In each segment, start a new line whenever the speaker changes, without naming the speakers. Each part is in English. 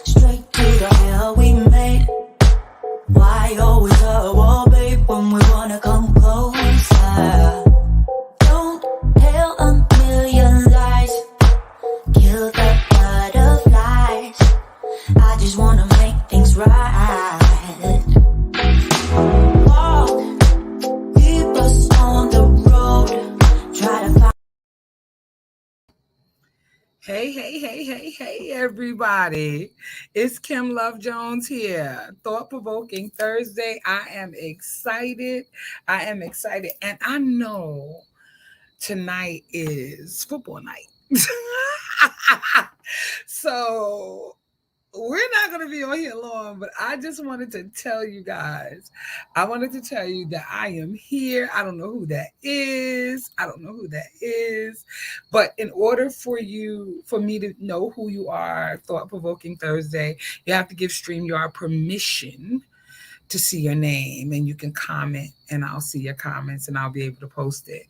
straight to the hell we made. Why always a wall, babe, when we wanna come closer? Don't tell a million lies, kill the butterflies. I just wanna make things right. Walk, keep us on the road, try to find.
Hey, everybody. It's Kim Love Jones here. Thought-provoking Thursday. I am excited. And I know tonight is football night. So we're not going to be on here long, but I just wanted to tell you guys, that I am here. I don't know who that is. But in order for me to know who you are, Thought-provoking Thursday, you have to give StreamYard permission to see your name, and you can comment and I'll see your comments and I'll be able to post it.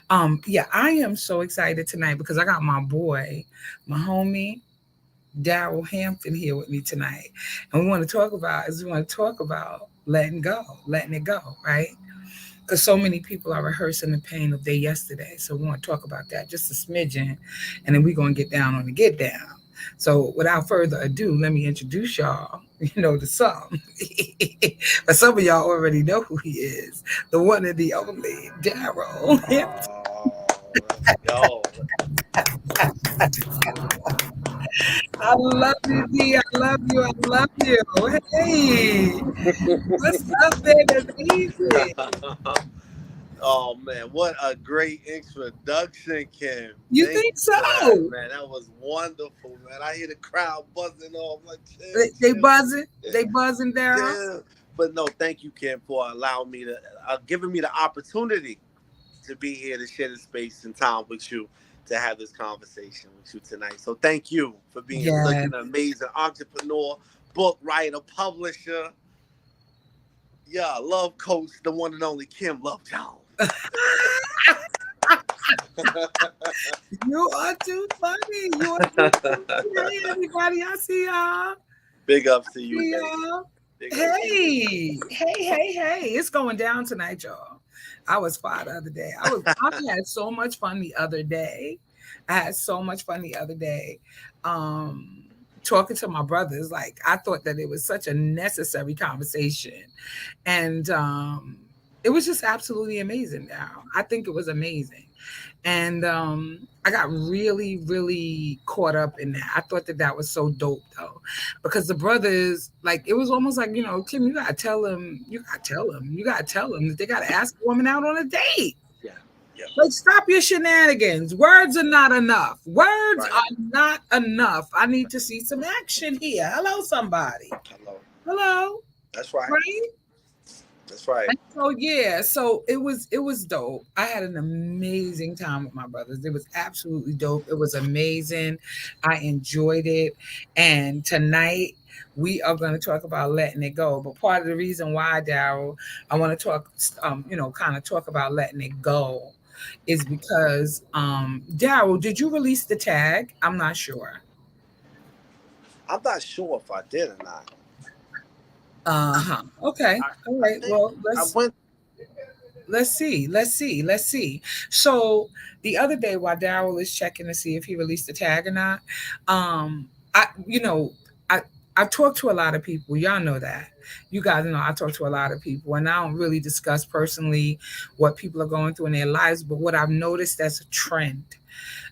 I am so excited tonight because I got my boy, my homie, Daryl Hampton here with me tonight. And we want to talk about letting it go, right? Because so many people are rehearsing the pain of their yesterday. So we want to talk about that just a smidgen, and then we're going to get down on the get down. So without further ado, let me introduce y'all, to some. But some of y'all already know who he is. The one and the only Daryl Hampton.
Oh, let's go.
I love you, D. I love you. Hey, what's up, baby?
Oh man, what a great introduction, Kim.
You think so?
That, man, that was wonderful, man. I hear the crowd buzzing off like
they buzzing. They buzzing, Daryl.
Yeah. But no, thank you, Kim, for allowing me to giving me the opportunity to be here to share the space and time with you, to have this conversation with you tonight. So thank you for being such an amazing entrepreneur, book writer, publisher. Yeah, love coach, the one and only Kim Love Jones.
You are too funny. Hey, everybody, I see y'all.
Big ups to you,
baby. Hey. It's going down tonight, y'all. I was fine the other day. I had so much fun the other day. Talking to my brothers. Like, I thought that it was such a necessary conversation. And it was just absolutely amazing now. I think it was amazing. And I got really, really caught up in that. I thought that was so dope, though, because the brothers, like, it was almost like, Kim, you got to tell them that they got to ask a woman out on a date.
Yeah.
Like, stop your shenanigans. Words are not enough. Words are not enough. I need to see some action here. Hello, somebody. Hello.
That's right.
Right?
That's right.
So it was dope. I had an amazing time with my brothers. It was absolutely dope. It was amazing. I enjoyed it. And tonight we are going to talk about letting it go. But part of the reason why, Daryl, I want to talk, kind of talk about letting it go is because, Daryl, did you release the tag? I'm not sure.
I'm not sure if I did or not.
Okay. All right. Well, let's see. So the other day, while Daryl is checking to see if he released the tag or not, I talk to a lot of people. Y'all know that. You guys know I talk to a lot of people, and I don't really discuss personally what people are going through in their lives. But what I've noticed as a trend,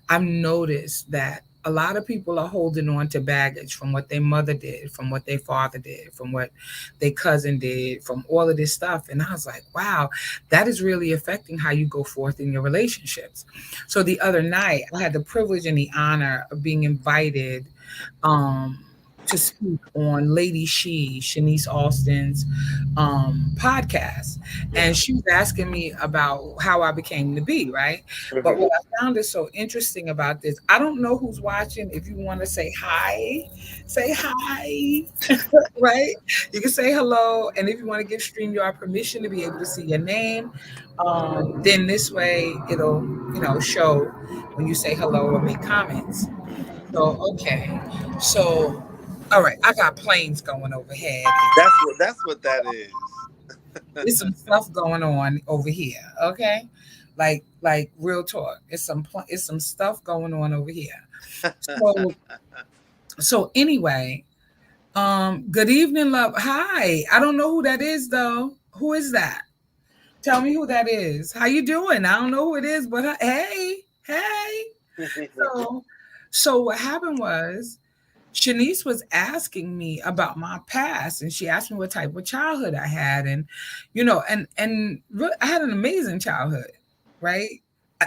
I've noticed that a lot of people are holding on to baggage from what their mother did, from what their father did, from what their cousin did, from all of this stuff. And I was like, wow, that is really affecting how you go forth in your relationships. So the other night, I had the privilege and the honor of being invited to speak on Lady Shanice Austin's podcast. And she was asking me about how I became to be, right? Mm-hmm. But what I found is so interesting about this, I don't know who's watching. If you want to say hi, right? You can say hello. And if you want to give StreamYard permission to be able to see your name, then this way it'll, show when you say hello or make comments. So okay. So all right, I got planes going overhead.
That's what that is.
There's some stuff going on over here. Okay, like real talk. It's some stuff going on over here. So so anyway, good evening, love. Hi. I don't know who that is though. Who is that? Tell me who that is. How you doing? I don't know who it is, but hey, hey. So so what happened was Shanice was asking me about my past, and she asked me what type of childhood I had, and I had an amazing childhood, right?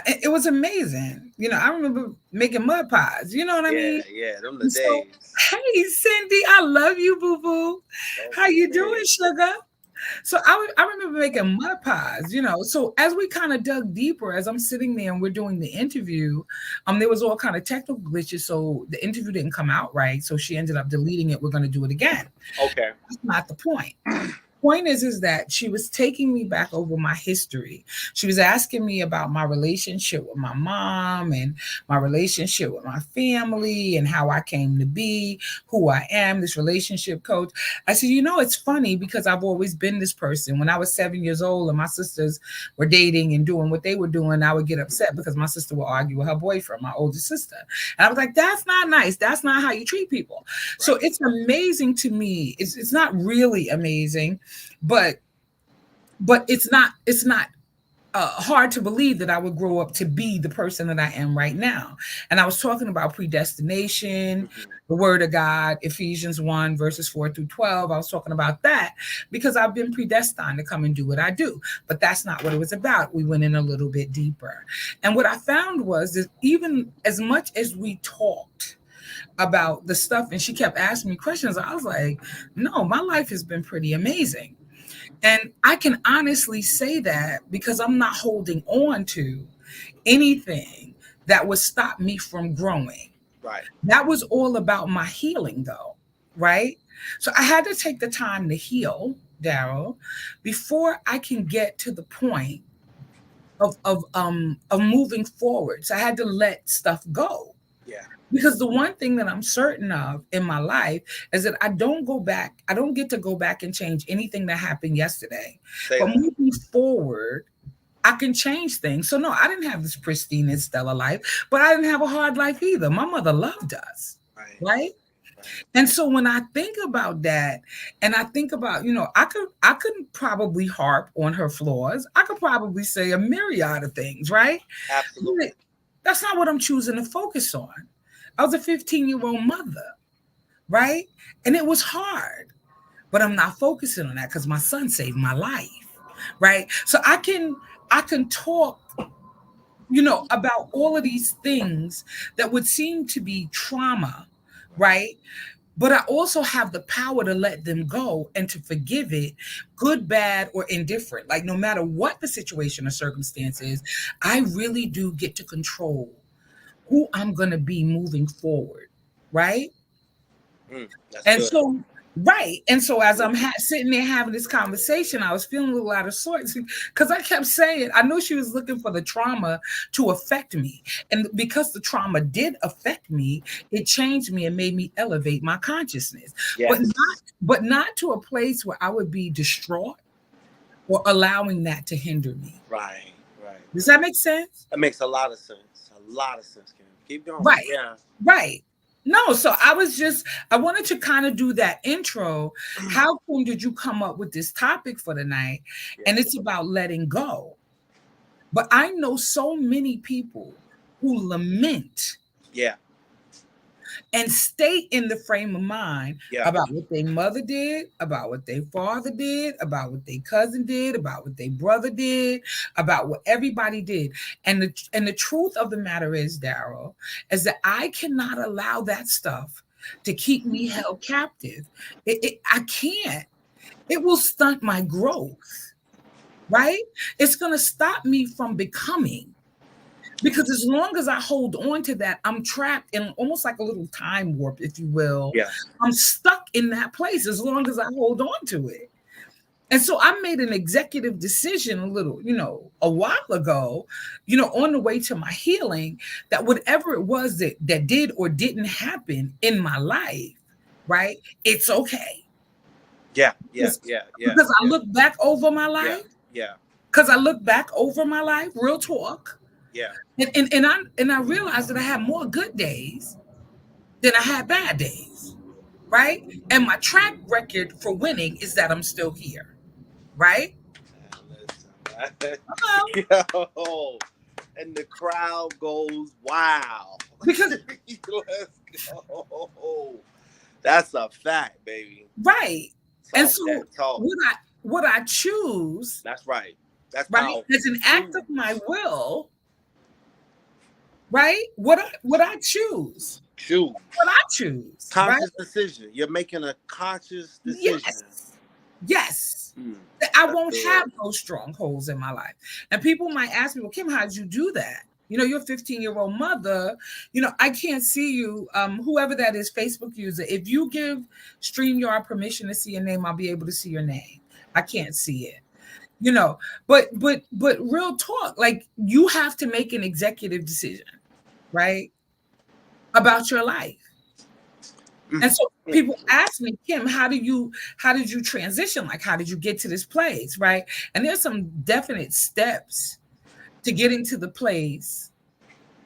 It was amazing. I remember making mud pies. You know what I
Yeah,
mean?
yeah, them the
And so,
days.
hey, Cindy, I love you, boo boo.
Those
How
were the
you doing,
days.
sugar? So I remember making mud pies. So as we kind of dug deeper, as I'm sitting there and we're doing the interview, there was all kind of technical glitches, so the interview didn't come out right. So she ended up deleting it. We're going to do it again.
Okay.
That's not the point. Point is that she was taking me back over my history. She was asking me about my relationship with my mom and my relationship with my family and how I came to be who I am, this relationship coach. I said, it's funny because I've always been this person. When I was 7 years old and my sisters were dating and doing what they were doing, I would get upset because my sister would argue with her boyfriend, my older sister. And I was like, that's not nice. That's not how you treat people. Right. So it's amazing to me. It's not really amazing, but it's not hard to believe that I would grow up to be the person that I am right now. And I was talking about predestination, the word of God, Ephesians 1, verses 4 through 12. I was talking about that because I've been predestined to come and do what I do. But that's not what it was about. We went in a little bit deeper. And what I found was that even as much as we talked about the stuff and she kept asking me questions, I was like, no, my life has been pretty amazing. And I can honestly say that because I'm not holding on to anything that would stop me from growing.
Right.
That was all about my healing, though, right? So I had to take the time to heal, Daryl, before I can get to the point of moving forward. So I had to let stuff go.
Yeah.
Because the one thing that I'm certain of in my life is that I don't get to go back and change anything that happened yesterday. But moving forward, I can change things. So no, I didn't have this pristine and stellar life, but I didn't have a hard life either. My mother loved us. Right? And so when I think about that, and I think about, I could probably harp on her flaws. I could probably say a myriad of things, right?
Absolutely.
But that's not what I'm choosing to focus on. I was a 15-year-old mother, right? And it was hard, but I'm not focusing on that because my son saved my life, right? So I can talk, about all of these things that would seem to be trauma, right? But I also have the power to let them go and to forgive it, good, bad, or indifferent. Like no matter what the situation or circumstance is, I really do get to control who I'm going to be moving forward, right? And
good.
so, right. And so as I'm sitting there having this conversation, I was feeling a little out of sorts because I kept saying, I know she was looking for the trauma to affect me. And because the trauma did affect me, it changed me and made me elevate my consciousness.
Yes.
But not to a place where I would be distraught or allowing that to hinder me.
Right.
Does that make sense?
That makes a lot of sense. A lot of sense, Kim. Keep going.
Right.
Yeah.
Right. No, so I wanted to kind of do that intro. How come did you come up with this topic for tonight? Yeah. And it's about letting go. But I know so many people who lament.
Yeah.
And stay in the frame of mind about what their mother did, about what their father did, about what their cousin did, about what their brother did, about what everybody did. And the truth of the matter is, Daryl, is that I cannot allow that stuff to keep me held captive. I can't. It will stunt my growth, right? It's going to stop me from becoming. Because as long as I hold on to that, I'm trapped in almost like a little time warp, if you will.
Yeah.
I'm stuck in that place as long as I hold on to it. And so I made an executive decision a while ago, on the way to my healing, that whatever it was that did or didn't happen in my life, right? It's okay.
Yeah.
Because I look back over my life.
Yeah.
Because I look back over my life, real talk.
Yeah.
And I realized that I had more good days than I had bad days, right? And my track record for winning is that I'm still here, right?
Yo, and the crowd goes, wow.
Because
Let's go. That's a fact, baby.
right.
Talk
And so
that talk.
what I choose,
That's right. That's
right,
powerful.
as an act of my will, right? What I choose.
Choose.
What I choose.
Conscious
right?
decision. You're making a conscious decision.
Yes.
Mm,
I won't have those strongholds in my life. And people might ask me, well, Kim, how did you do that? You're a 15-year-old mother. I can't see you. Whoever that is, Facebook user, if you give StreamYard permission to see your name, I'll be able to see your name. I can't see it. But real talk, like, you have to make an executive decision, right? About your life. And so people ask me, Kim, how did you transition? Like, how did you get to this place? Right. And there's some definite steps to getting to the place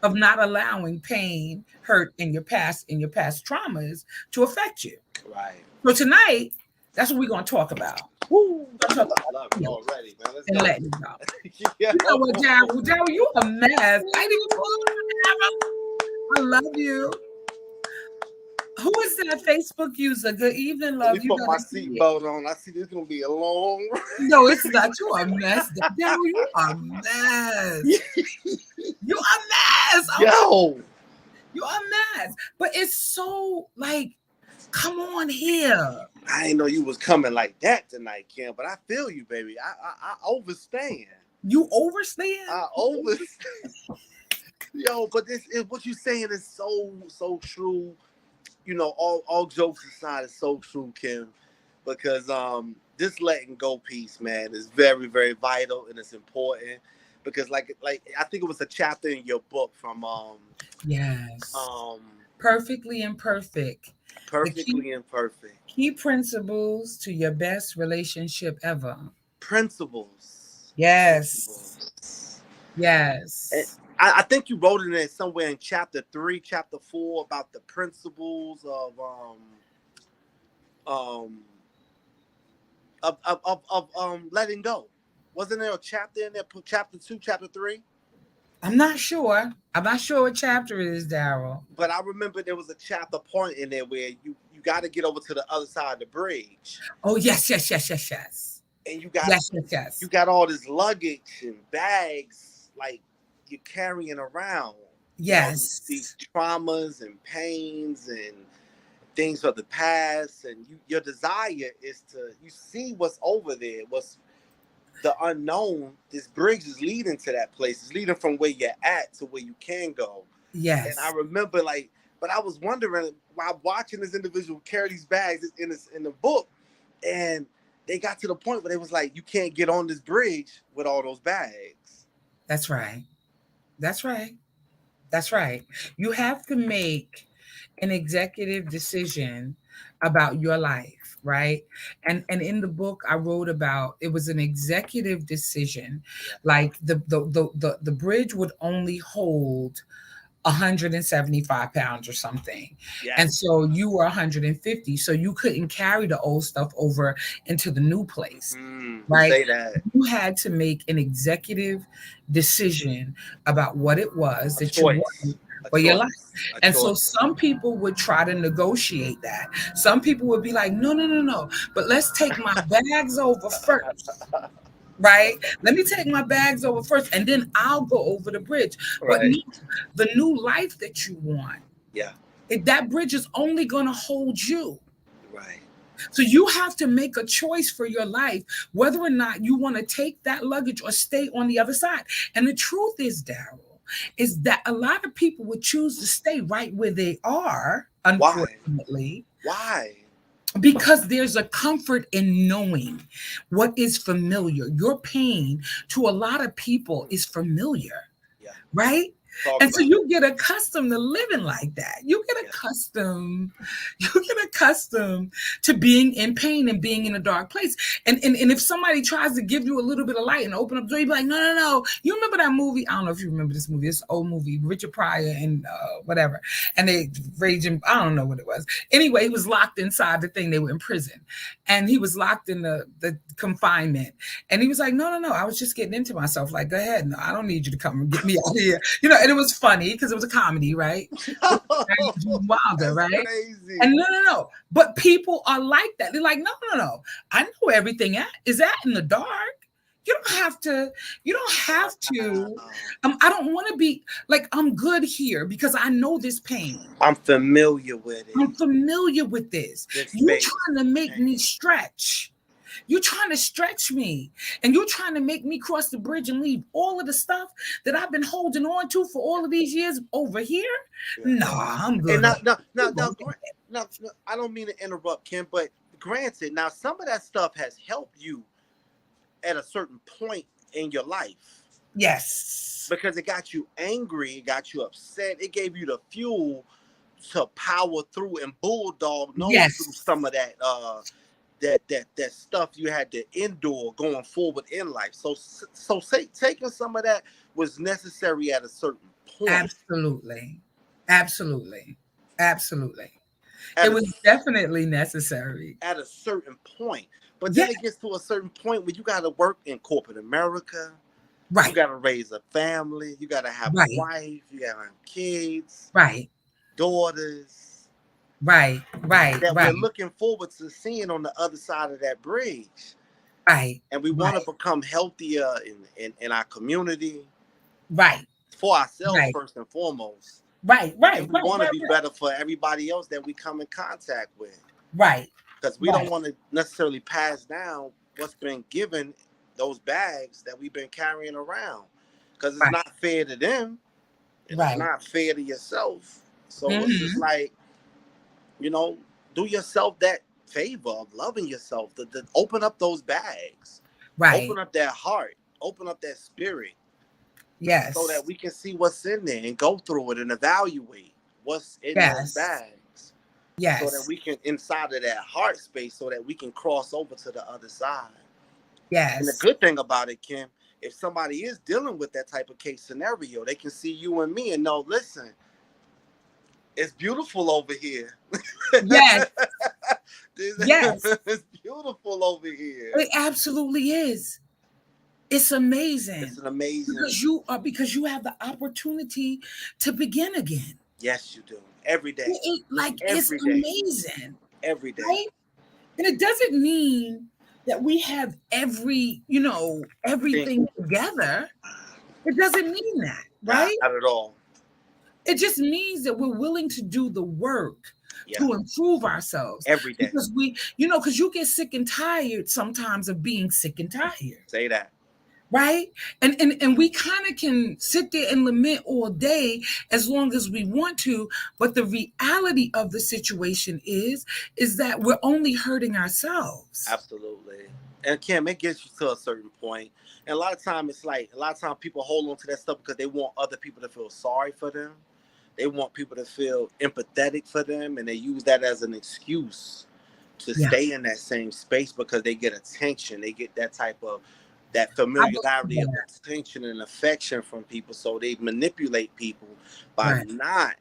of not allowing pain, hurt in your past traumas to affect you.
Right.
So tonight, that's what we're going to talk about.
Woo! I love it already, man. Let's
and
go.
let it go. You know what, Daryl, you a mess. I love you. Who is that Facebook user? Good evening, love.
Let me put my seatbelt on. I see this is gonna be a long.
No, it's not. You a mess, Daryl. You a mess. You a mess.
Yo,
you a mess. But it's so like, come on here.
I didn't know you was coming like that tonight, Kim. But I feel you, baby. I overstand.
You overstand?
I overstand. Yo, but this is what you're saying is so true. All jokes aside, is so true, Kim, because this letting go piece, man, is very, very vital, and it's important because, like I think it was a chapter in your book from
yes, Perfectly Imperfect.
Perfectly Imperfect.
Key principles to your best relationship ever.
Principles.
Yes. Yes.
And I think you wrote in there somewhere in chapter 3, chapter 4 about the principles of letting go. Wasn't there a chapter in there? Chapter 2, chapter 3?
I'm not sure. I'm not sure what chapter it is, Daryl.
But I remember there was a chapter point in there where you got to get over to the other side of the bridge.
Oh yes.
And you got
yes.
You got all this luggage and bags like you're carrying around.
Yes.
These traumas and pains and things of the past, and your desire is to see what's over there, what's the unknown. This bridge is leading to that place. It's leading from where you're at to where you can go.
Yes.
And I remember but I was wondering while watching this individual carry these bags in the book, and they got to the point where they was like, you can't get on this bridge with all those bags.
That's right. You have to make an executive decision about your life, right? And in the book I wrote about, it was an executive decision. Like the bridge would only hold 175 pounds or something. Yes. And so you were 150. So you couldn't carry the old stuff over into the new place. Right.
Say that.
You had to make an executive decision about what it was that you wanted for your life. And so some people would try to negotiate that. Some people would be like, no, but let's take my bags over first. Right? Let me take my bags over first, and then I'll go over the bridge. Right. But the new life that you want, that bridge is only going to hold you.
Right.
So you have to make a choice for your life, whether or not you want to take that luggage or stay on the other side. And the truth is, Daryl, is that a lot of people would choose to stay right where they are, unfortunately.
Why?
because there's a comfort in knowing what is familiar. Your pain to a lot of people is familiar,
Yeah.
right?
Talk
And so
about it.
you get accustomed to living like that.
Yeah.
You get accustomed to being in pain and being in a dark place. And if somebody tries to give you a little bit of light and open up the door, you be like, no, no, no. You remember that movie? I don't know if you remember this movie. It's an old movie, Richard Pryor and whatever. And they raging, I don't know what it was. Anyway, he was locked inside the thing. They were in prison. And he was locked in the confinement. And he was like, no, no, no. I was just getting into myself. Like, go ahead. No, I don't need you to come and get me out of here. And it was funny because it was a comedy, right? Wilder,
That's
right?
crazy.
And no. But people are like that. They're like, no. I know where everything is at in the dark. You don't have to. I don't want to be like, I'm good here because I know this pain.
I'm familiar with it.
I'm familiar with this. You're trying to make me stretch. You're trying to stretch me, and you're trying to make me cross the bridge and leave all of the stuff that I've been holding on to for all of these years over here.
Yeah.
Nah, I'm good.
No, I don't mean to interrupt, Kim, but granted, now some of that stuff has helped you at a certain point in your life.
Yes.
Because it got you angry, it got you upset, it gave you the fuel to power through and bulldog through some of that that stuff you had to endure going forward in life. So taking some of that was necessary at a certain point.
Absolutely. It was definitely necessary
at a certain point. But then it gets to a certain point where you got to work in corporate America.
Right.
You got to raise a family. You got to have a wife. You got to have kids.
Right.
Daughters.
Right.
That we're looking forward to seeing on the other side of that bridge.
Right.
And we want to become healthier in our community.
Right.
For ourselves first and foremost.
Right.
And we want to be better for everybody else that we come in contact with.
Right.
Because we don't want to necessarily pass down what's been given, those bags that we've been carrying around. Because it's not fair to them. It's not fair to yourself. So it's just like, do yourself that favor of loving yourself. To open up those bags. Right. Open up that heart. Open up that spirit.
Yes.
So that we can see what's in there and go through it and evaluate what's in those bags.
Yes.
So that we can, inside of that heart space, so that we can cross over to the other side.
Yes.
And the good thing about it, Kim, if somebody is dealing with that type of case scenario, they can see you and me and know, listen, it's beautiful over here.
Yes.
Yes. It's beautiful over here.
It absolutely is. It's amazing.
It's amazing.
Because you have the opportunity to begin again.
Yes, you do. Every day.
It's amazing.
Every day.
Right? And it doesn't mean that we have everything together. It doesn't mean that, right?
Not at all.
It just means that we're willing to do the work to improve ourselves
every day.
Because because you get sick and tired sometimes of being sick and tired.
Say that.
Right? And we kind of can sit there and lament all day as long as we want to, but the reality of the situation is that we're only hurting ourselves.
Absolutely. And Kim, it gets you to a certain point. And a lot of times people hold on to that stuff because they want other people to feel sorry for them. They want people to feel empathetic for them, and they use that as an excuse to stay in that same space because they get attention. They get that type of that familiarity of attention and affection from people. So they manipulate people by not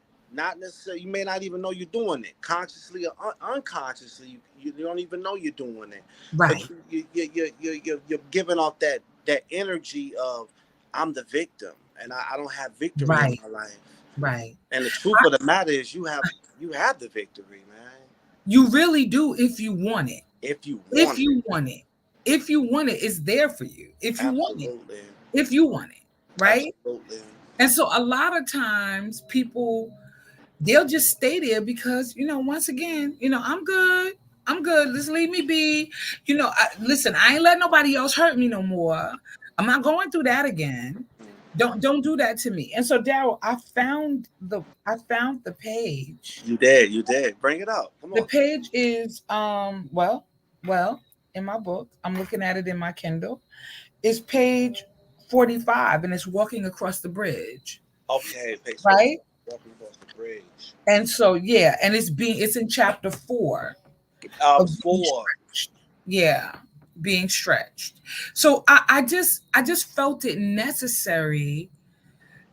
necessarily, you may not even know you're doing it consciously or unconsciously. You don't even know you're doing it.
Right.
But you're giving off that energy of I'm the victim and I don't have victory in my life.
Right.
And the truth of the matter is you have the victory, man.
You really do if you want it.
If you want it.
If you want it, it's there for you. If you want it. If you want it. Right?
Absolutely.
And so a lot of times people, they'll just stay there because, once again, I'm good. Just leave me be. Listen, I ain't letting nobody else hurt me no more. I'm not going through that again. Don't do that to me. And so Daryl, I found the page.
You did. You did. Bring it up. Come
The
on.
page is well, in my book. I'm looking at it in my Kindle. It's page 45 and it's walking across the bridge,
Okay. Page 40.
right?
Walking across the bridge.
And so yeah, and it's in chapter 4 of being
4.
stretched. Yeah, being stretched. So I just felt it necessary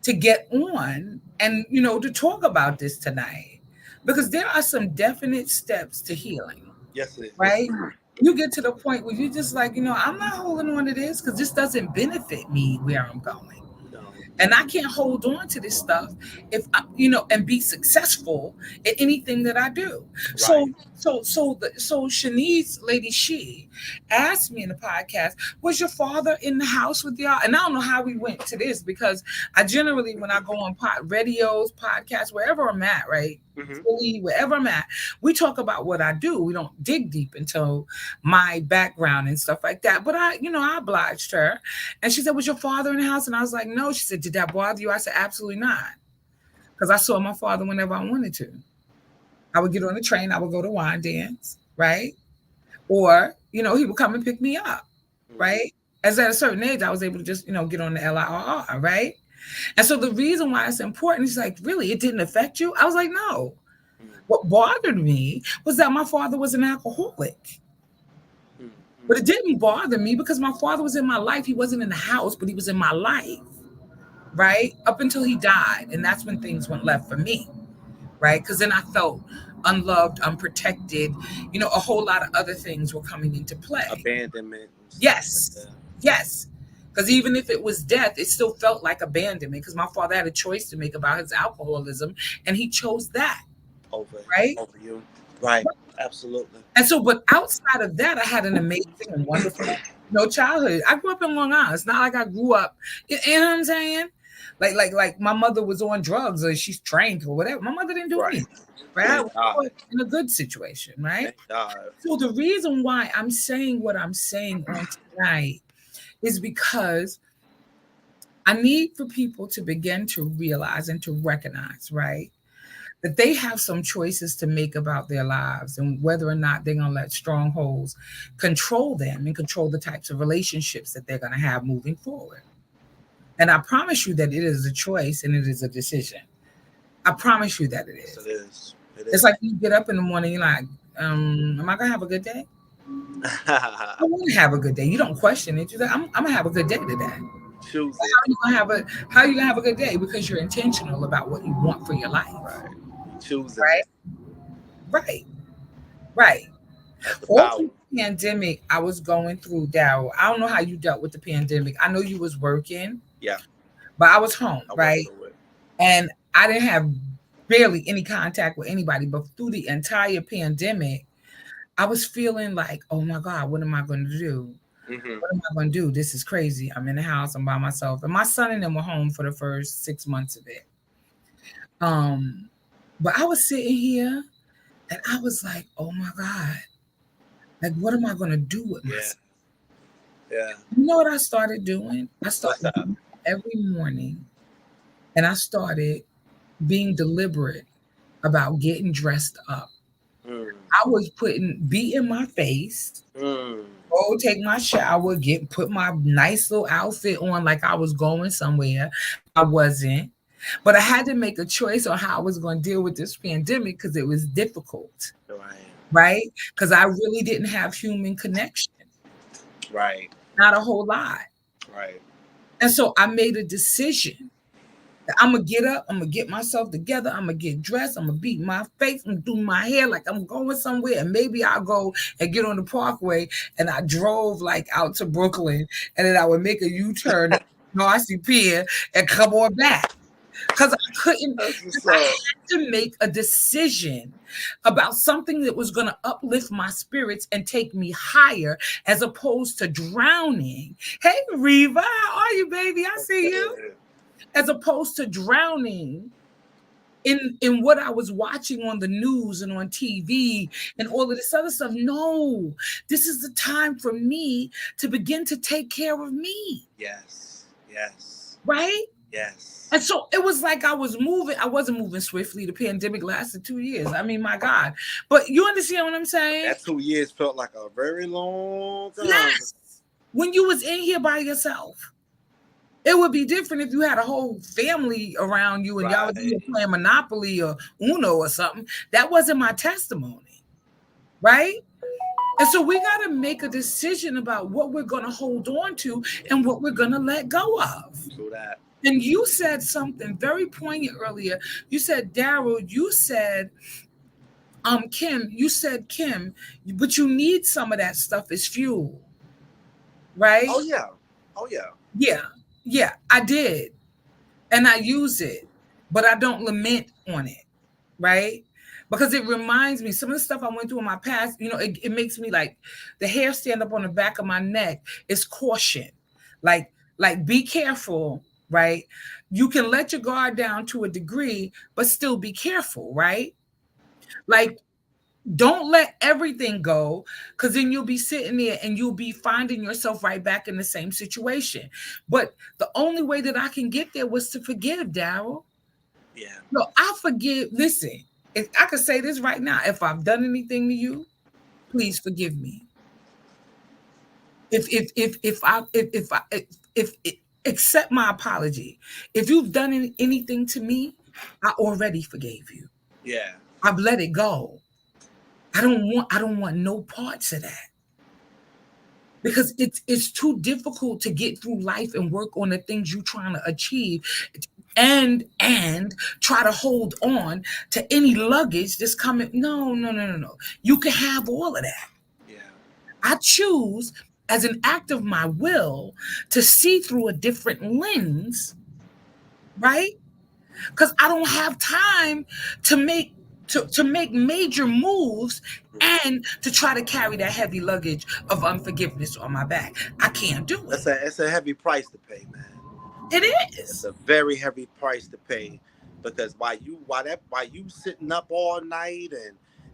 to get on and to talk about this tonight because there are some definite steps to healing,
Yes, it is. Yes,
right? You get to the point where you just like, I'm not holding on to this because this doesn't benefit me where I'm going.
no.
And I can't hold on to this stuff if and be successful at anything that I do. So,
Right.
so Shanice, Lady She, asked me in the podcast, "Was your father in the house with y'all?" And I don't know how we went to this because I generally, when I go on radios, podcasts, wherever I'm at, right,
Mm-hmm.
Philly, wherever I'm at, we talk about what I do. We don't dig deep into my background and stuff like that. But I obliged her. And she said, "Was your father in the house?" And I was like, "No." She said, "Did that bother you?" I said, "Absolutely not." Because I saw my father whenever I wanted to. I would get on the train, I would go to wine dance, right? Or, he would come and pick me up, right? As at a certain age, I was able to just, get on the LIRR, right? And so the reason why it's important is like, really, it didn't affect you? I was like, no. What bothered me was that my father was an alcoholic. But it didn't bother me because my father was in my life. He wasn't in the house, but he was in my life, right? Up until he died. And that's when things went left for me, right? Because then I felt unloved, unprotected. A whole lot of other things were coming into play.
Abandonment.
Yes. Yes. Because even if it was death, it still felt like abandonment because my father had a choice to make about his alcoholism and he chose that.
Over you. Right. Absolutely.
And so, but outside of that, I had an amazing and wonderful, childhood. I grew up in Long Island. It's not like I grew up, you know what I'm saying? Like my mother was on drugs or she's trained or whatever. My mother didn't do anything, right? I was in a good situation, right? So the reason why I'm saying what I'm saying on tonight is because I need for people to begin to realize and to recognize, right, that they have some choices to make about their lives and whether or not they're going to let strongholds control them and control the types of relationships that they're going to have moving forward. And I promise you that it is a choice and it is a decision. I promise you that it is.
It is.
It's like you get up in the morning, you're like, am I going to have a good day? I want to have a good day. You don't question it. You're like, I'm going to have a good day today.
Choose it.
How are you going to have a good day? Because you're intentional about what you want for your life.
Right. Choose it.
Right. All through the pandemic, I was going through, Daryl. I don't know how you dealt with the pandemic. I know you was working.
Yeah.
But I was home, right? And I didn't have barely any contact with anybody. But through the entire pandemic, I was feeling like, oh my God, what am I going to do?
Mm-hmm.
What am I going to do? This is crazy. I'm in the house. I'm by myself. And my son and them were home for the first 6 months of it. But I was sitting here and I was like, oh my God, like, what am I going to do with myself?
Yeah.
You know what I started doing? I started every morning and I started being deliberate about getting dressed up. I was beating my face, go take my shower, put my nice little outfit on like I was going somewhere. I wasn't. But I had to make a choice on how I was going to deal with this pandemic because it was difficult. Right? Because I really didn't have human connection.
Right.
Not a whole lot.
Right.
And so I made a decision that I'm going to get up, I'm going to get myself together, I'm going to get dressed, I'm going to beat my face, I'm going to do my hair like I'm going somewhere. And maybe I'll go and get on the Parkway and I drove like out to Brooklyn and then I would make a U-turn at Marcy Pier and come on back. Because I couldn't, I had to make a decision about something that was going to uplift my spirits and take me higher as opposed to drowning. Hey, Reva, how are you, baby? I see you. As opposed to drowning in what I was watching on the news and on TV and all of this other stuff. No, this is the time for me to begin to take care of me.
Yes.
Right?
Yes.
And so it was like I was moving. I wasn't moving swiftly. The pandemic lasted 2 years. I mean, my God. But you understand what I'm saying?
That 2 years felt like a very long time.
Yes. When you was in here by yourself. It would be different if you had a whole family around you and y'all was in here
Right.
playing Monopoly or Uno or something. That wasn't my testimony. Right? And so we got to make a decision about what we're going to hold on to and what we're going to let go of.
True that.
And you said something very poignant earlier. You said, Daryl, you said, Kim, but you need some of that stuff as fuel. Right?
Oh yeah. Oh yeah.
Yeah, I did. And I use it, but I don't lament on it. Right? Because it reminds me, some of the stuff I went through in my past, it makes me like the hair stand up on the back of my neck. Is caution. Like be careful, right? You can let your guard down to a degree, but still be careful, right? Like, don't let everything go, because then you'll be sitting there and you'll be finding yourself right back in the same situation. But the only way that I can get there was to forgive, Daryl.
Yeah.
No, I forgive. Listen, if I could say this right now, if I've done anything to you, please forgive me. If accept my apology. If you've done anything to me, I already forgave you.
Yeah.
I've let it go. I don't want no parts of that. Because it's too difficult to get through life and work on the things you're trying to achieve and try to hold on to any luggage that's coming. No. You can have all of that.
Yeah.
I choose, as an act of my will, to see through a different lens, right? Because I don't have time to make major moves and to try to carry that heavy luggage of unforgiveness on my back. I can't do it.
It's a heavy price to pay, man.
It is.
It's a very heavy price to pay, because while you sitting up all night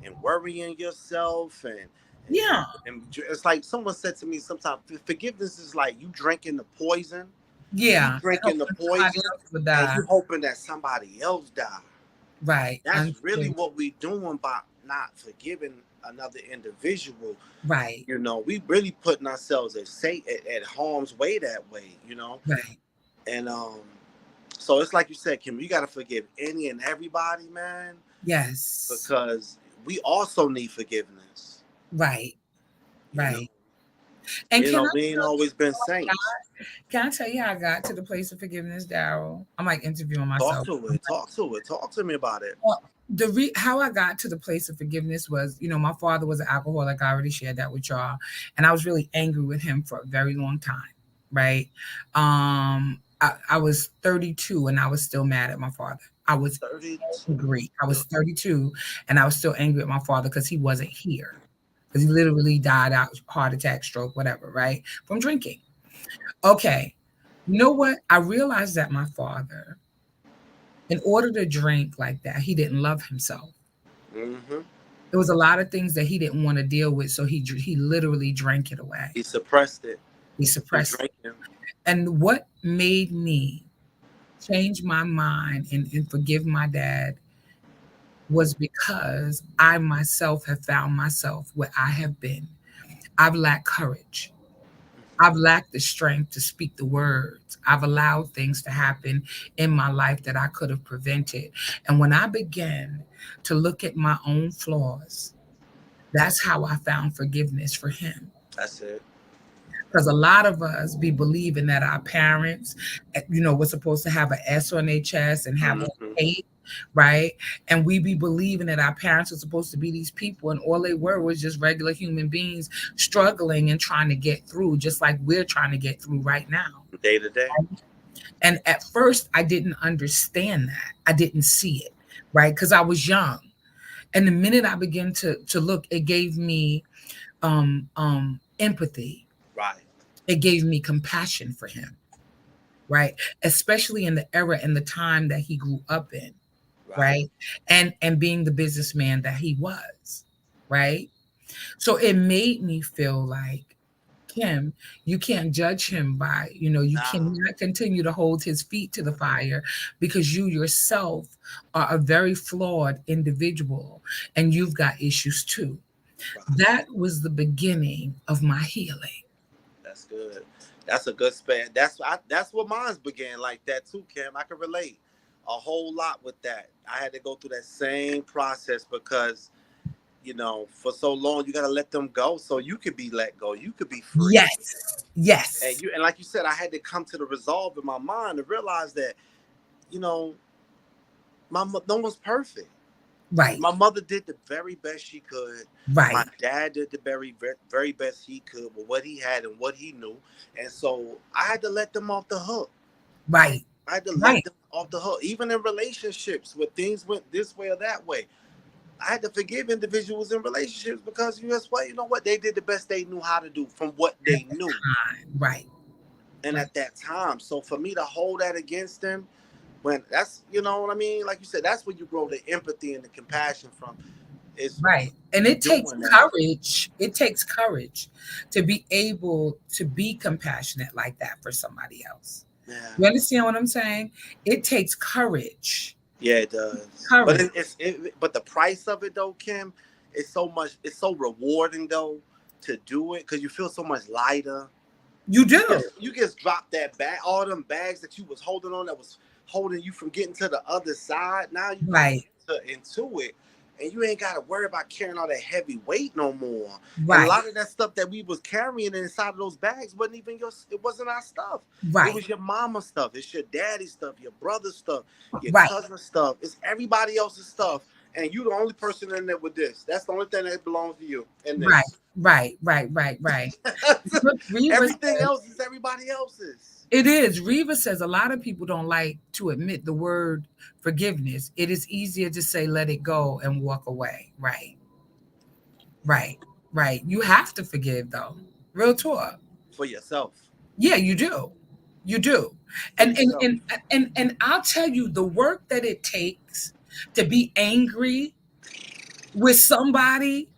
and worrying yourself and it's like someone said to me sometimes, forgiveness is like you drinking the poison.
Yeah.
You drinking the poison and you hoping that somebody else die.
Right.
That's really what we doing by not forgiving another individual.
Right.
We really putting ourselves at harm's way that way,
Right.
And so it's like you said, Kim, you got to forgive any and everybody, man.
Yes.
Because we also need forgiveness.
Right. Right.
And we ain't always been saints.
Can I tell you how I got to the place of forgiveness, Daryl? I'm like interviewing myself.
Talk to me about it.
Well, how I got to the place of forgiveness was, my father was an alcoholic. I already shared that with y'all. And I was really angry with him for a very long time, right? I was 32 and I was still mad at my father. I was
32.
angry. I was 32 and I was still angry at my father because he wasn't here. Because he literally died out, heart attack, stroke, whatever, right? From drinking. Okay. You know what? I realized that my father, in order to drink like that, he didn't love himself.
Mm-hmm.
There was a lot of things that he didn't want to deal with, so he literally drank it away.
He suppressed it.
He suppressed it. And what made me change my mind and forgive my dad was because I myself have found myself where I have been. I've lacked courage. I've lacked the strength to speak the words. I've allowed things to happen in my life that I could have prevented. And when I began to look at my own flaws, that's how I found forgiveness for him.
That's it.
Because a lot of us be believing that our parents, were supposed to have an S on their chest and have a hate, right? And we be believing that our parents are supposed to be these people, and all they were was just regular human beings struggling and trying to get through, just like we're trying to get through right now.
Day to day.
And at first, I didn't understand that. I didn't see it, right? Because I was young. And the minute I began to look, it gave me empathy.
Right.
It gave me compassion for him, right? Especially in the era and the time that he grew up in, right? And being the businessman that he was, right? So it made me feel like Kim, you can't judge him by, you
Nah,
cannot continue to hold his feet to the fire because you yourself are a very flawed individual and you've got issues too.
right.
That was the beginning of my healing.
That's good. That's a good span. That's what mine's began like that too, Kim. I can relate a whole lot with that. I had to go through that same process because for so long you gotta let them go so you could be let go. You could be free.
Yes. Yes.
And like you said, I had to come to the resolve in my mind to realize that, you know, no one's perfect.
Right.
My mother did the very best she could. My
Right.
dad did the very best he could with what he had and what he knew. And so I had to let them off the hook.
Right.
I had to let
Right.
them off the hook. Even in relationships where things went this way or that way. I had to forgive individuals in relationships because you know what? They did the best they knew how to do from what they knew.
Right.
And
Right.
at that time. So for me to hold that against them, when that's, you know what I mean? Like you said, that's where you grow the empathy and the compassion from. Is
Right. And it takes
doing that.
courage. It takes courage to be able to be compassionate like that for somebody else.
Yeah.
You understand what I'm saying? It takes courage.
Yeah, it does.
Courage.
But but the price of it though, Kim, it's so rewarding though to do it because you feel so much lighter.
You do.
You just drop that bag, all them bags that you was holding on that was holding you from getting to the other side. Now you
Right.
into it, and you ain't got to worry about carrying all that heavy weight no more. And a
Right.
lot of that stuff that we was carrying inside of those bags wasn't even it wasn't our stuff. It
Right.
was your mama's stuff. It's your daddy's stuff, your brother's stuff, your
Right.
cousin's stuff. It's everybody else's stuff. And you the only person in there with this. That's the only thing that belongs to you in this.
Right. Look,
Everything else is everybody else's.
it is. Reva says a lot of people don't like to admit the word forgiveness. It is easier to say let it go and walk away. Right. Right. You have to forgive though. Real talk.
For yourself.
Yeah, you do. You do. And I'll tell you the work that it takes to be angry with somebody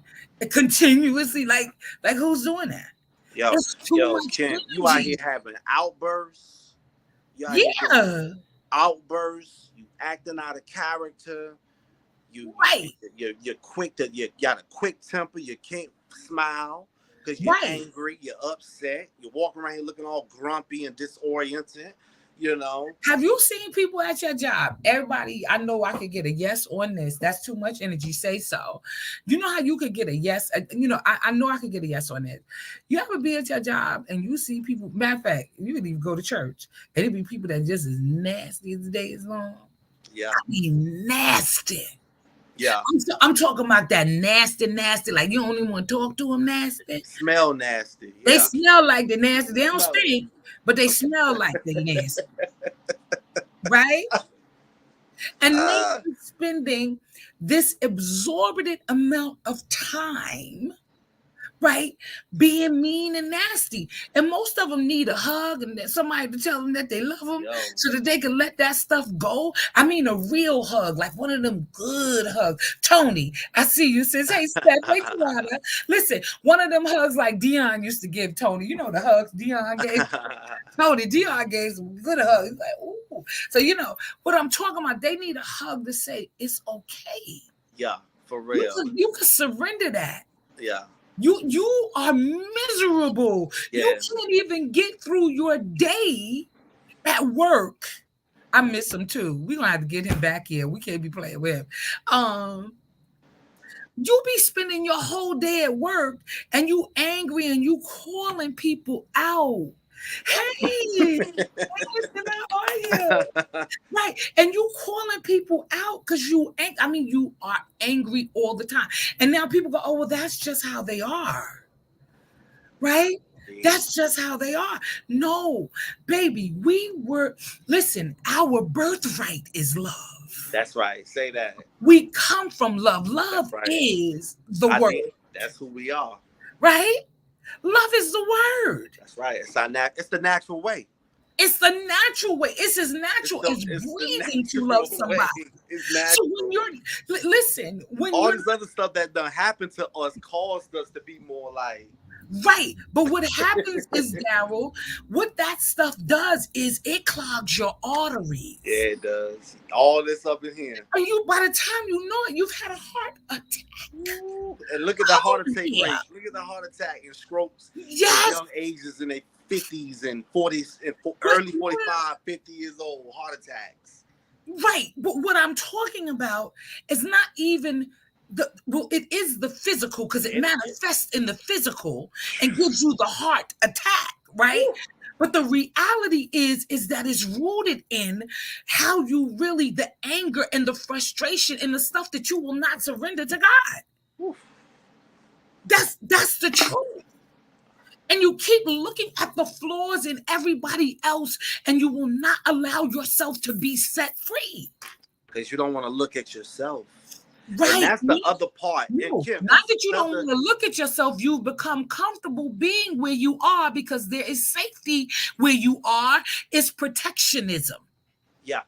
continuously, like who's doing that? It's too much
Kim, you out here
energy.
having outbursts. You out here
Yeah.
doing outbursts. You acting out of character.
Right.
You're quick you got a quick temper. You can't smile because you're
Right.
angry. You're upset. You're walking around here looking all grumpy and disoriented.
Have you seen people at your job? Everybody, I know I could get a yes on this. That's too much energy. Say so. You know how you could get a yes? I know I could get a yes on it. You ever be at your job and you see people, matter of fact, you could even go to church and it be people that just as nasty as the day is long.
Yeah.
I mean, nasty.
Yeah.
I'm talking about that nasty, like you don't even want to talk to them nasty.
Smell nasty. Yeah.
They smell like they're nasty. They don't stink, but they smell like they're nasty. Right? And they're spending this exorbitant amount of time, right, being mean and nasty. And most of them need a hug and somebody to tell them that they love them so that they can let that stuff go. I mean, a real hug, like one of them good hugs. Tony, I see you, sis. Hey, Steph, wait till I listen. One of them hugs like Dion used to give Tony. You know the hugs Dion gave Tony. Dion gave some good hugs. He's like, ooh. So what I'm talking about. They need a hug to say it's okay.
Yeah, for real.
You can surrender that.
Yeah.
You are miserable.
Yeah.
You can't even get through your day at work. I miss him too. We're gonna have to get him back here. We can't be playing with him. You be spending your whole day at work and you angry and you calling people out. Hey, listen, how are you? Right. And you calling people out because you are angry all the time. And now people go, oh, well, that's just how they are. Right? That's just how they are. No, baby, listen, our birthright is love.
That's right. Say that.
We come from love. Love is the word.
That's who we are.
Right? Love is the word.
That's right. It's the natural way.
It's the natural way. It's as natural as breathing to love somebody.
It's natural.
So when
all this other stuff that done happened to us caused us to be more like
Right. But what happens is, Daryl, what that stuff does is it clogs your arteries.
Yeah, it does. All this up in here.
And you, by the time you know it, you've had a heart attack.
Ooh. And look at the heart attack
Yeah.
rate. Look at the heart attack and strokes.
Yes.
Young ages in their 50s and 40s and early 45, 50 years old, heart attacks.
Right. But what I'm talking about is not even it is the physical, because it manifests in the physical and gives you the heart attack, right? Ooh. But the reality is that it's rooted in how you really, the anger and the frustration and the stuff that you will not surrender to God. Ooh. That's the truth. And you keep looking at the flaws in everybody else, and you will not allow yourself to be set free.
Because you don't want to look at yourself.
Right.
And that's the other part.
No, Kim, not that you don't want to look at yourself. You've become comfortable being where you are because there is safety where you are. It's protectionism.
Yeah.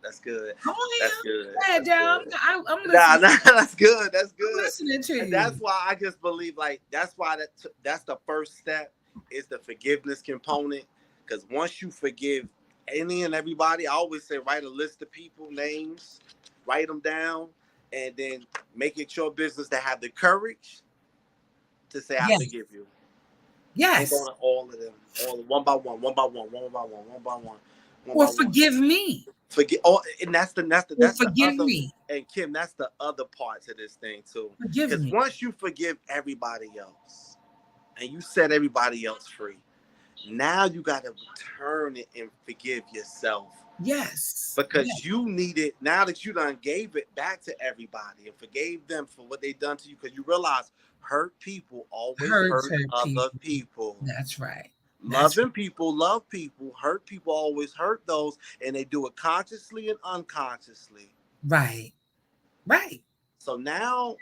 That's good.
Come on
that's good.
Yeah, down. I'm listening.
Nah, that's good. That's good.
I'm listening to you.
That's why I just believe, like, that's why that's the first step is the forgiveness component. Because once you forgive any and everybody, I always say write a list of people, names, write them down, and then make it your business to have the courage to say, I forgive you.
Yes.
I'm going to all of them, one by one.
Or forgive me.
And that's
forgive
the other,
me.
And Kim, that's the other part to this thing too.
Forgive me.
Because once you forgive everybody else and you set everybody else free, now you got to turn it and forgive yourself.
Yes.
Because you need it now that you done gave it back to everybody and forgave them for what they done to you. Because you realize hurt people always hurt other people.
That's right.
Loving people love people. Hurt people always hurt those, and they do it consciously and unconsciously.
Right.
So now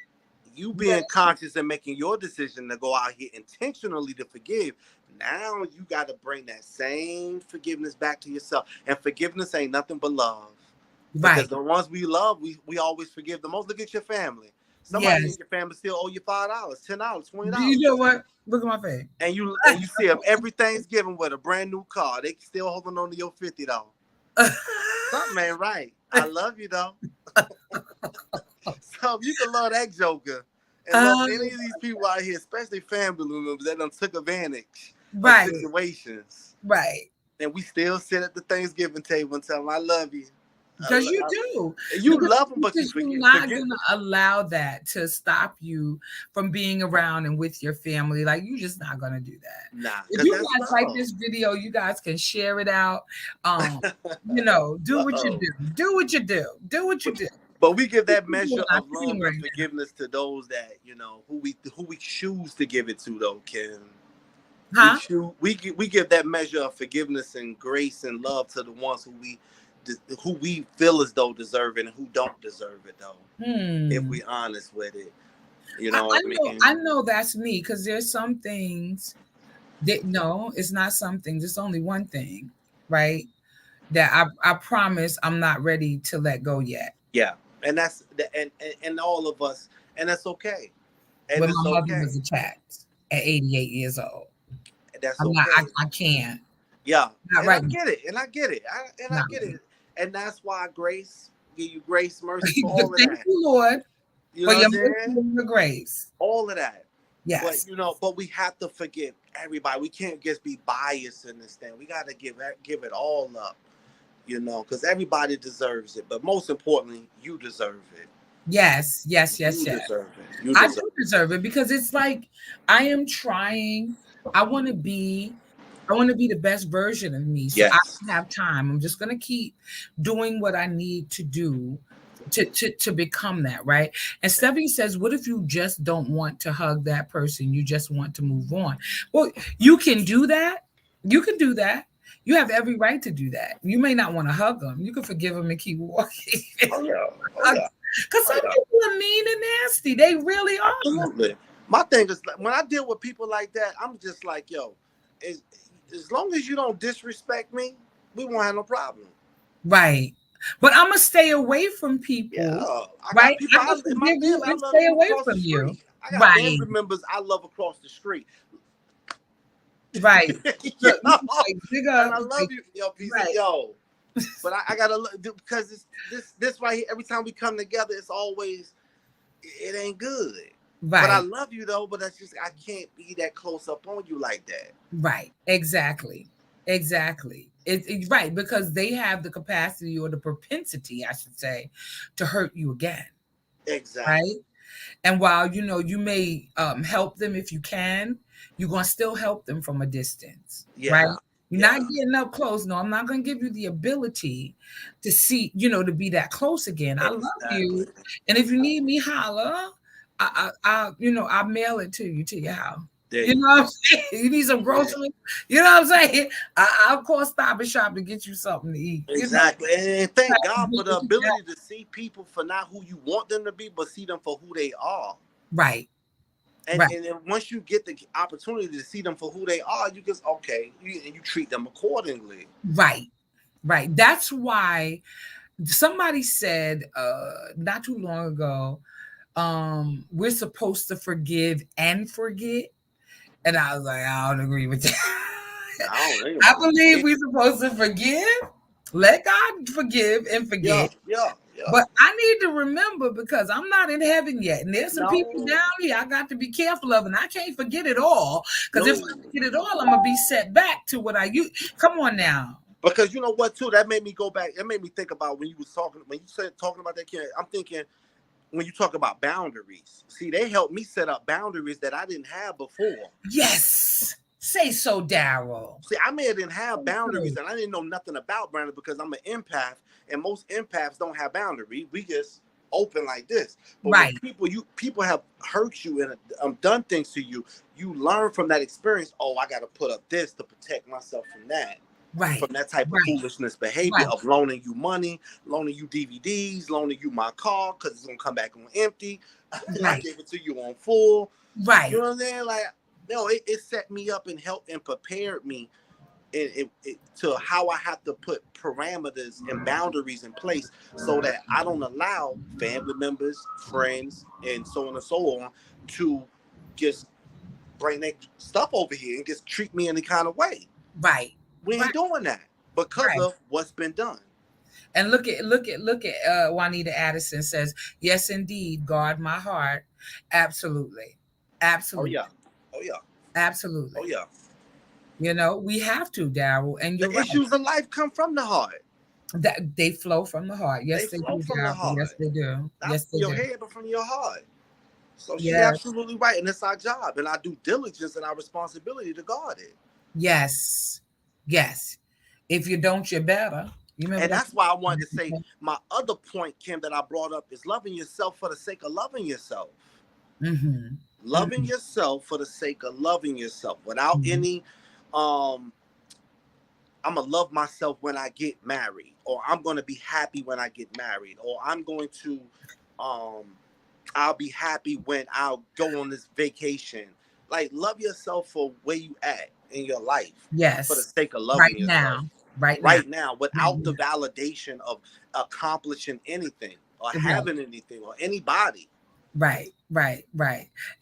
you being conscious and making your decision to go out here intentionally to forgive. Now you got to bring that same forgiveness back to yourself. And forgiveness ain't nothing but love.
Right.
Because the ones we love, we always forgive the most. Look at your family. Somebody in your family still owe you $5, $10, $20.
You know what? Look at my face.
And you see them every Thanksgiving with a brand new car. They still holding on to your $50. Something ain't right. I love you though. So you can love that joker and love any of these people out here, especially family members that done took advantage of situations.
Right.
And we still sit at the Thanksgiving table and tell them, I love you.
Because you do.
You love them, but
you're not going to allow that to stop you from being around and with your family. Like, you're just not going to do that.
Nah.
If you guys like this video, you guys can share it out. Do what you do. Do what you do. Do what you do.
But we give that measure of love and forgiveness to those that, who we choose to give it to, though, Kim.
Huh?
We give that measure of forgiveness and grace and love to the ones who we feel as though deserve it and who don't deserve it, though. If we honest with it,
I know that's me, because there's some things that it's not some things. It's only one thing, right? That I promise I'm not ready to let go yet.
Yeah, and that's and all of us, and that's okay. And
when my mother was attacked at 88 years old,
that's
okay. I can't.
Yeah,
not right.
I get it. And that's why grace, give you grace, mercy for all of that.
Thank you, Lord, for your mercy and your grace.
All of that.
Yes.
But we have to forgive everybody. We can't just be biased in this thing. We got to give it all up, because everybody deserves it. But most importantly, you deserve it.
Yes.
You deserve it.
I do deserve it, because it's like I am trying. I want to be the best version of me. So I don't have time. I'm just going to keep doing what I need to do to become that, right? And Stephanie says, what if you just don't want to hug that person? You just want to move on. Well, you can do that. You can do that. You have every right to do that. You may not want to hug them. You can forgive them and keep walking.
Oh, yeah.
Because some people are mean and nasty. They really are.
Absolutely. My thing is, when I deal with people like that, I'm just like, yo, as long as you don't disrespect me, we won't have no problem.
Right. But I'm going to stay away from people.
Yeah.
Right? I'm going to stay away from you.
I got
Right.
family members I love across the street.
Right.
You
Look,
know?
like,
And I love you,
Right.
yo. But I gotta look because it's this right here. Every time we come together, it's always it ain't good.
Right.
But I love you though. But that's just I can't be that close up on you like that.
Right. Exactly. It's right, because they have the capacity or the propensity, I should say, to hurt you again.
Exactly.
Right. And while you may help them if you can, you're gonna still help them from a distance.
Yeah.
Right. You're
Yeah.
not getting up close. No, I'm not going to give you the ability to see, to be that close again. I love you. And if you need me, holler. I'll mail it to your house. You know what I'm saying? You need some groceries. You know what I'm saying? I'll call Stop and Shop to get you something to eat.
Exactly. And thank God for the ability to see people for not who you want them to be, but see them for who they are.
Right.
And then once you get the opportunity to see them for who they are, you just you treat them accordingly.
Right. That's why somebody said not too long ago, we're supposed to forgive and forget. And I was like, I don't agree with that. I believe we're supposed to forgive, let God forgive and forget.
Yeah.
But I need to remember, because I'm not in heaven yet. And there's some people down here I got to be careful of, and I can't forget it all. Because if I forget it all, I'm going to be set back to what I used. Come on now.
Because you know what, too? That made me go back. It made me think about when you talking about that kid. I'm thinking, when you talk about boundaries, see, they helped me set up boundaries that I didn't have before.
Yes. Say so, Daryl.
See, I didn't have boundaries, and I didn't know nothing about boundaries because I'm an empath, and most empaths don't have boundaries. We just open like this. But when people have hurt you and done things to you, you learn from that experience. Oh, I got to put up this to protect myself from that.
Right.
From that type of foolishness behavior of loaning you money, loaning you DVDs, loaning you my car because it's going to come back on empty. I gave it to you on full.
Right.
You know what I'm saying? Like, it set me up and helped and prepared me to how I have to put parameters and boundaries in place so that I don't allow family members, friends, and so on and so on to just bring their stuff over here and just treat me any kind of way.
Right.
We ain't doing that because of what's been done.
And look at Juanita Addison says, yes, indeed, guard my heart. Absolutely.
Oh yeah.
Absolutely.
Oh yeah.
We have to, Daryl. And
the issues of life come from the heart.
That they flow from the heart. Yes, they do, Daryl. Yes, they do.
Not from your head, but from your heart. So she's absolutely right. And it's our job and our due diligence and our responsibility to guard it.
Yes. If you don't, you're better.
And that's why I wanted to say my other point, Kim, that I brought up is loving yourself for the sake of loving yourself.
Mm-hmm.
Loving yourself for the sake of loving yourself without any, I'm going to love myself when I get married, or I'm going to be happy when I get married, or I'm going to, I'll be happy when I'll go on this vacation. Like, love yourself for where you at in your life.
Yes.
For the sake of loving yourself.
Right
now, without the validation of accomplishing anything or having anything or anybody.
Right.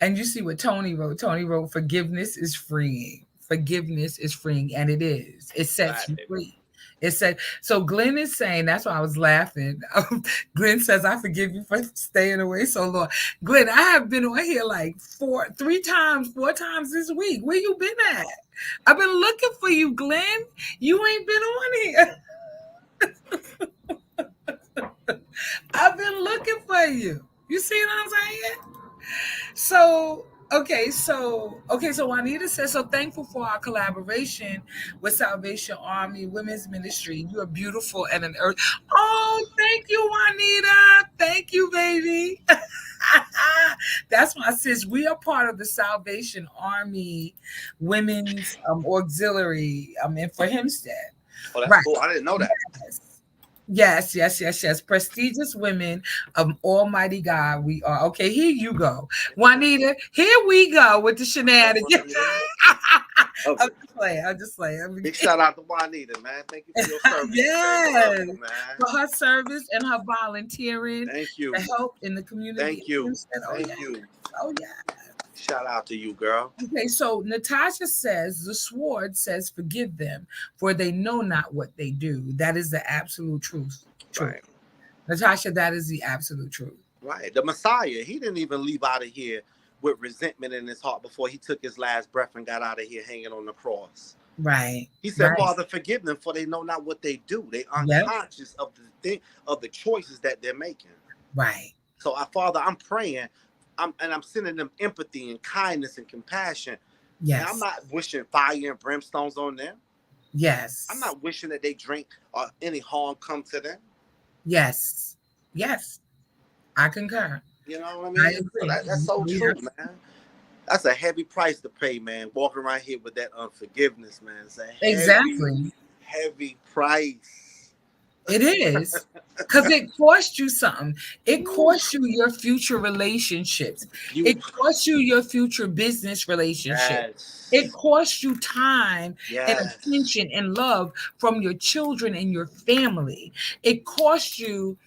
And you see what Tony wrote. Tony wrote, forgiveness is freeing. Forgiveness is freeing. And it is. It sets you free. It said, so Glenn is saying, that's why I was laughing. Glenn says, I forgive you for staying away so long. Glenn, I have been on here like 4 times this week. Where you been at? I've been looking for you, Glenn. You ain't been on here. I've been looking for you. You see what I'm saying? So Juanita says, so thankful for our collaboration with Salvation Army Women's Ministry. You are beautiful and an earth. Oh, thank you, Juanita. Thank you, baby. That's my sis. We are part of the Salvation Army Women's Auxiliary in for Hempstead.
Oh, that's cool. I didn't know that.
Yes. Prestigious women of Almighty God we are. Okay, here you go. Juanita, here we go with the shenanigans. I'm just playing.
Big shout out to Juanita, man. Thank you for your service.
Yes.
Man.
For her service and her volunteering.
Thank you.
To help in the community.
Thank you.
Thank you. Oh yeah.
Shout out to you, girl.
Okay, so Natasha says the sword says forgive them, for they know not what they do. That is the absolute truth. Truth.
Right.
Natasha, that is the absolute truth.
Right. The Messiah, he didn't even leave out of here with resentment in his heart before he took his last breath and got out of here hanging on the cross.
Right.
He said,
Right.
Father, forgive them, for they know not what they do. They
Yep.
unconscious of the thing, of the choices that they're making.
Right.
So, Father, I'm praying, I'm sending them empathy and kindness and compassion.
Yes.
And I'm not wishing fire and brimstones on them.
Yes.
I'm not wishing that they drink or any harm come to them.
Yes. Yes. I concur.
You know what I mean?
I agree.
So that's so true, man. That's a heavy price to pay, man. Walking around here with that unforgiveness, man. It's a heavy price.
It is. Because it cost you something. It cost you your future relationships. It cost you your future business relationships.
Yes.
It cost you time
Yes.
and attention and love from your children and your family. It cost you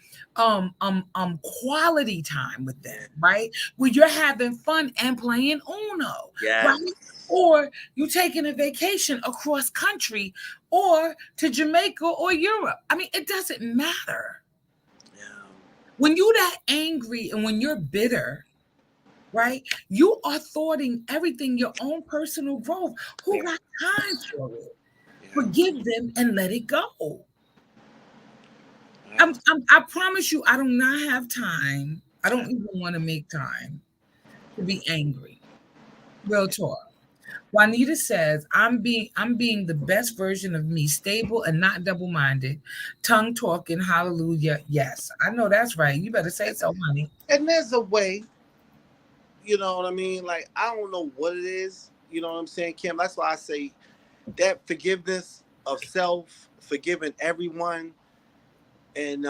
quality time with them, right? Where you're having fun and playing Uno,
Yes.
right? Or you taking a vacation across country or to Jamaica or Europe. I mean, it doesn't matter.
Yeah.
When you're that angry and when you're bitter, right? You are thwarting everything, your own personal growth. Who got time for it?
Yeah.
Forgive them and let it go. I promise you, I do not have time. I don't even want to make time to be angry. Real talk. Juanita says, I'm being the best version of me, stable and not double-minded, tongue talking, hallelujah. Yes, I know that's right. You better say so, honey.
And there's a way, you know what I mean? Like, I don't know what it is, you know what I'm saying, Kim? That's why I say that forgiveness of self, forgiving everyone, and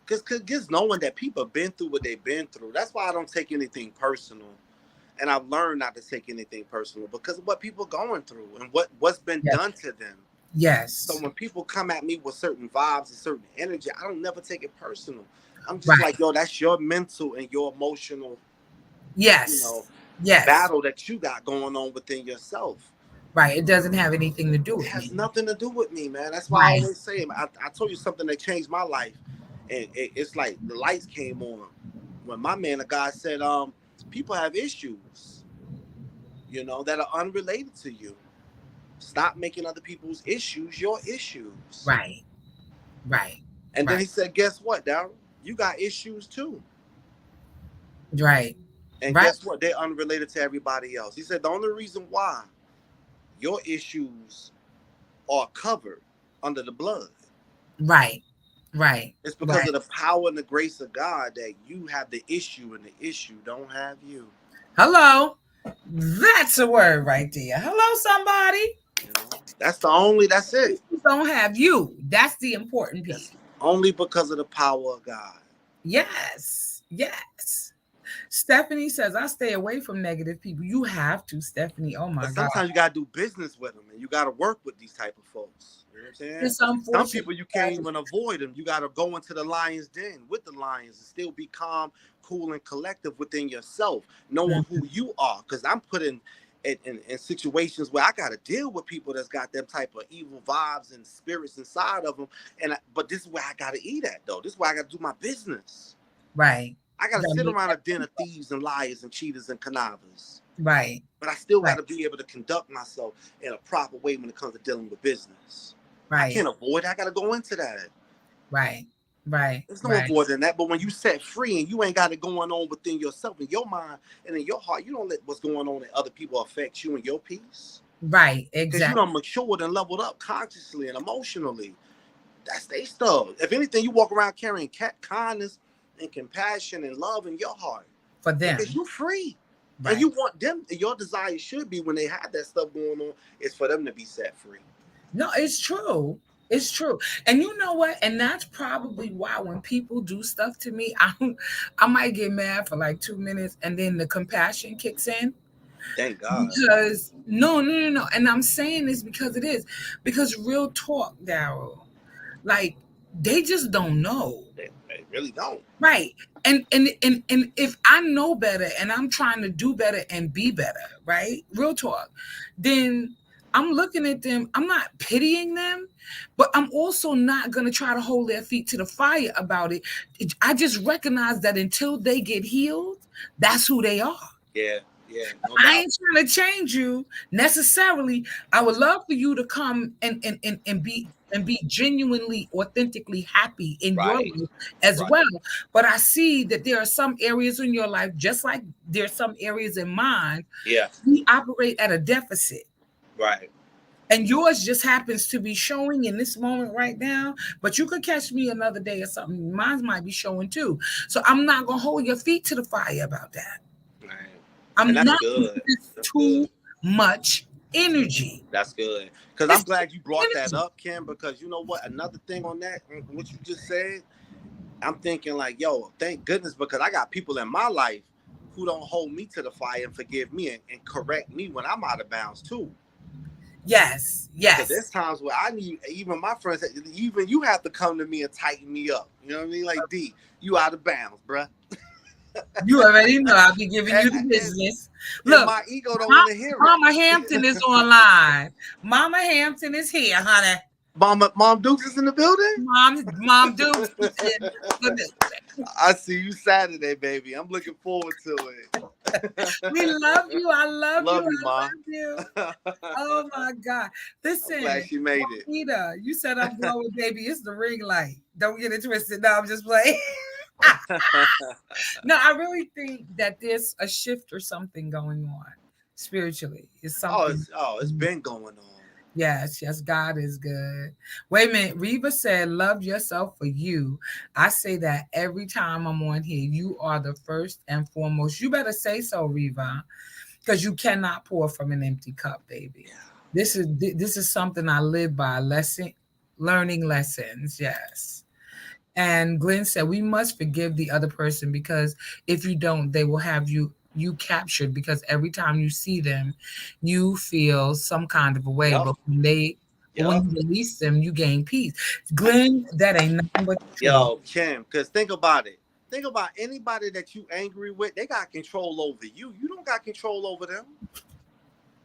because knowing that people have been through what they've been through. That's why I don't take anything personal. And I've learned not to take anything personal because of what people are going through and what's been done to them.
Yes.
So when people come at me with certain vibes and certain energy, I don't never take it personal. I'm just like, yo, that's your mental and your emotional, battle that you got going on within yourself.
Right. It doesn't have anything to do with me.
It has nothing to do with me, man. That's why I always say, I told you something that changed my life. And it's like the lights came on when my man of God said, people have issues, that are unrelated to you. Stop making other people's issues your issues.
Right.
And then he said, guess what, Darryl? You got issues too.
Right.
And guess what? They're unrelated to everybody else. He said the only reason why your issues are covered under the blood. Right. It's because of the power and the grace of God that you have the issue and the issue don't have you.
Hello. That's a word right there. Hello, somebody.
That's it.
Don't have you. That's the important piece.
Only because of the power of God.
Yes. Stephanie says, I stay away from negative people. You have to, Stephanie. Oh my God.
Sometimes you gotta do business with them and you gotta work with these type of folks. You know what I'm saying?
It's unfortunate.
Some people you can't even avoid them. You gotta go into the lion's den with the lions and still be calm, cool, and collective within yourself, knowing who you are. Because I'm put in situations where I gotta deal with people that's got them type of evil vibes and spirits inside of them. But this is where I gotta eat at, though. This is where I gotta do my business.
Right.
I gotta sit around a den of thieves and liars and cheaters and connivers.
Right.
But I still gotta be able to conduct myself in a proper way when it comes to dealing with business.
Right.
I can't avoid it. I gotta go into that.
Right.
There's no avoiding that. But when you set free and you ain't got it going on within yourself, in your mind and in your heart, you don't let what's going on in other people affect you and your peace.
Right. Exactly.
Because you done matured and leveled up consciously and emotionally. That's their stuff. If anything, you walk around carrying kindness and compassion and love in your heart
for them,
because you're free. And you want them. Your desire should be when they have that stuff going on, is for them to be set free.
No, it's true. It's true. And you know what? And that's probably why when people do stuff to me, I might get mad for like 2 minutes and then the compassion kicks in.
Thank God.
Because no. And I'm saying this because it is. Because real talk, Darryl, like, they just don't know.
really don't.
Right. And if I know better and I'm trying to do better and be better, right? Real talk, then I'm looking at them. I'm not pitying them, but I'm also not going to try to hold their feet to the fire about it. I just recognize that until they get healed, that's who they are.
Yeah, no
I
doubt.
ain't trying to change you necessarily. I would love for you to come and be genuinely, authentically happy in your
Right,
life as
right.
well. But I see that there are some areas in your life, just like there's some areas in mine,
Yeah,
we operate at a deficit.
right.
And yours just happens to be showing in this moment right now, but you could catch me another day or something. Mine might be showing too. So I'm not gonna hold your feet to the fire about that.
Right.
I'm
And that's
not.
good.
It's
That's
too
good.
much energy.
That's good. Because I'm
It's
glad you brought that
energy.
up, Kim, because you know what? Another thing on that, what you just said, I'm thinking like, yo, thank goodness, because I got people in my life who don't hold me to the fire and forgive me and correct me when I'm out of bounds too.
Yes,
Because there's
yes.
times where I need, even my friends, even you have to come to me and tighten me up. You know what I mean? Like, D, you out of bounds, bruh.
You already know I'll be giving you the
And,
business.
and
Look,
my ego don't want to hear it.
Mama Hampton is online. Mama Hampton is here, honey.
Mom Dukes is in the building?
Mom Dukes is in the building.
I see you Saturday, baby. I'm looking forward to it.
We love you. I love you.
Love you,
I
Ma.
love you. Oh my God. Listen,
I'm glad she made it.
Juanita, you said I'm glowing, baby. It's the ring light. Don't get it twisted. No, I'm just playing. No, I really think that there's a shift or something going on spiritually. It's something.
It's been going on.
Yes, yes, God is good. Wait a minute. Reva said, love yourself for you. I say that every time I'm on here. You are the first and foremost. You better say so, Reva, because you cannot pour from an empty cup, baby. This is something I live by. Learning lessons. Yes. And Glenn said, we must forgive the other person, because if you don't, they will have you captured, because every time you see them, you feel some kind of a way.
Yup.
But when you release them, you gain peace. Glenn, that ain't nothing but the truth.
Yo, Kim, because think about it. Think about anybody that you angry with, they got control over you. You don't got control over them.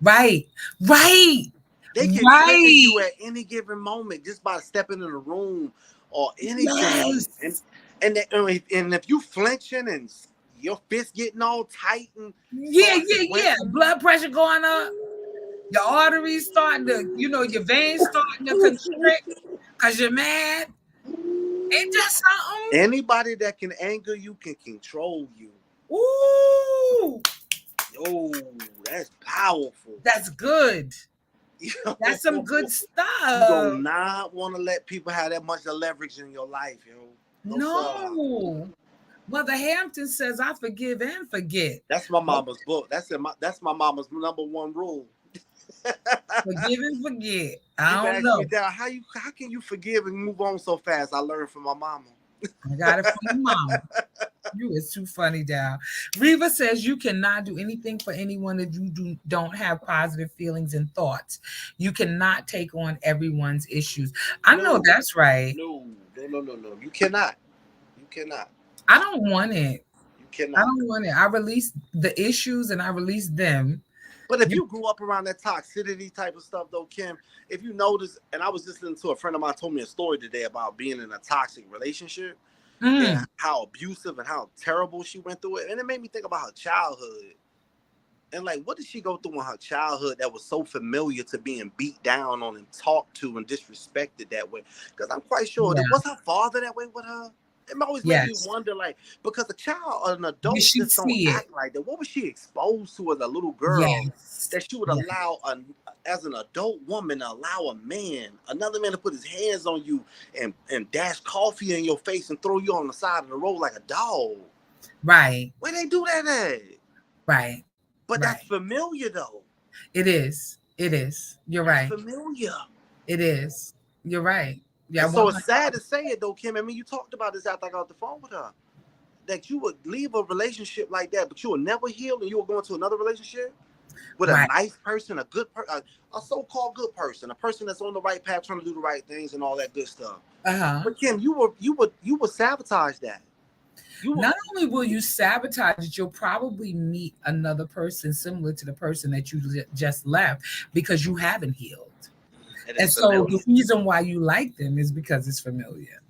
Right.
They can trigger you at any given moment just by stepping in the room or anything.
Yes.
And if you flinching and your fist getting all tight and
yeah. Blood pressure going up. Your arteries starting to, your veins starting to constrict because you're mad. Ain't that something?
Anybody that can anger you can control you.
Ooh.
Yo, that's powerful.
That's good. That's some good stuff.
You do not want to let people have that much of leverage in your life, yo.
No. Mother Hampton says, I forgive and forget.
That's my mama's book. That's my mama's number one rule.
Forgive and forget. I don't know.
How can you forgive and move on so fast? I learned from my mama.
I got it from your mama. You is too funny, Dow. Reva says you cannot do anything for anyone if you don't have positive feelings and thoughts. You cannot take on everyone's issues. I know that's right.
No. You cannot.
I don't want it.
You cannot.
I don't want it. I release the issues and I release them.
But if you grew up around that toxicity type of stuff, though, Kim, if you notice, and I was listening to a friend of mine told me a story today about being in a toxic relationship, and how abusive and how terrible she went through it. And it made me think about her childhood. And like, what did she go through in her childhood that was so familiar to being beat down on and talked to and disrespected that way? Because I'm quite sure that was her father that way with her. It always made me wonder, like, because a child or an adult just don't act like that. What was she exposed to as a little girl that she would allow, as an adult woman, allow another man to put his hands on you and dash coffee in your face and throw you on the side of the road like a dog?
Right.
Where they do that at?
Right.
But that's familiar, though.
It is. You're right.
Familiar.
It is. You're right. Yeah.
So it's sad to say it, though, Kim. I mean, you talked about this after I got off the phone with her, that you would leave a relationship like that, but you would never heal and you would go into another relationship. with a
Right.
nice person, a good a so-called good person, a person that's on the right path, trying to do the right things and all that good stuff.
Uh-huh.
But Kim, you would sabotage that. You would,
Not only will you sabotage it, you'll probably meet another person similar to the person that you just left because you haven't healed.
and
And
it's
so
familiar.
the reason why you like them is because it's familiar.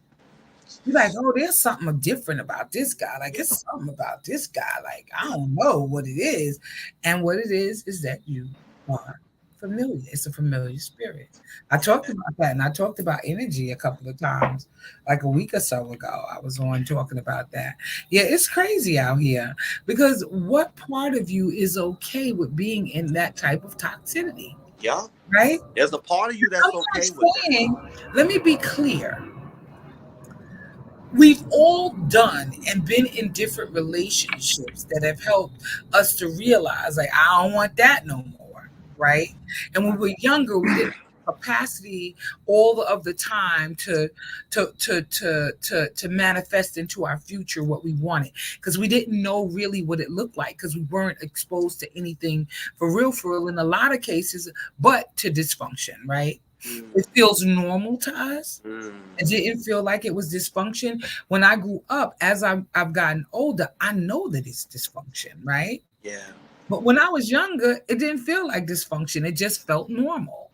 You're like, oh, there's something different about this guy. Like, it's something about this guy. Like, I don't know what it is. And what it is that you are familiar. It's a familiar spirit. I talked about that, and I talked about energy a couple of times, like a week or so ago. I was on talking about that. Yeah, it's crazy out here because what part of you is okay with being in that type of toxicity,
Yeah,
right?
there's a part of you
I'm
that's okay with
not
that.
saying, let me be clear. We've all done and been in different relationships that have helped us to realize, like, I don't want that no more, right? And when we were younger, we didn't have capacity all of the time to manifest into our future what we wanted because we didn't know really what it looked like because we weren't exposed to anything for real in a lot of cases, but to dysfunction, right? It feels normal to us. It didn't feel like it was dysfunction. When I grew up, as I've gotten older, I know that it's dysfunction, right?
Yeah,
But when I was younger, it didn't feel like dysfunction. It just felt normal.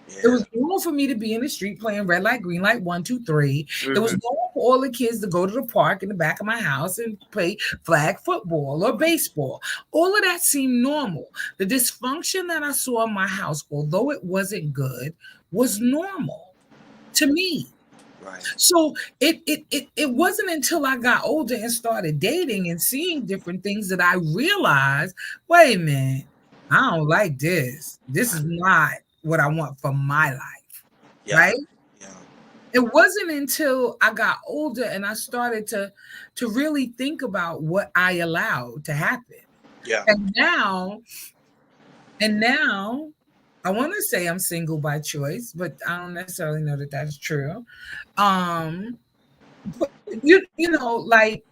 It
yeah.
was normal for me to be in the street playing red light, green light, 1, 2, 3. It was
Mm-hmm.
normal for all the kids to go to the park in the back of my house and play flag football or baseball. All of that seemed normal. The dysfunction that I saw in my house, although it wasn't good, was normal to me.
Right.
So it wasn't until I got older and started dating and seeing different things that I realized, wait a minute, I don't like this. This is not what I want for my life,
Yeah,
right?
yeah,
It wasn't until I got older and I started to really think about what I allowed to happen.
yeah.
And now I want to say I'm single by choice, but I don't necessarily know that that's true. Um, but you know, like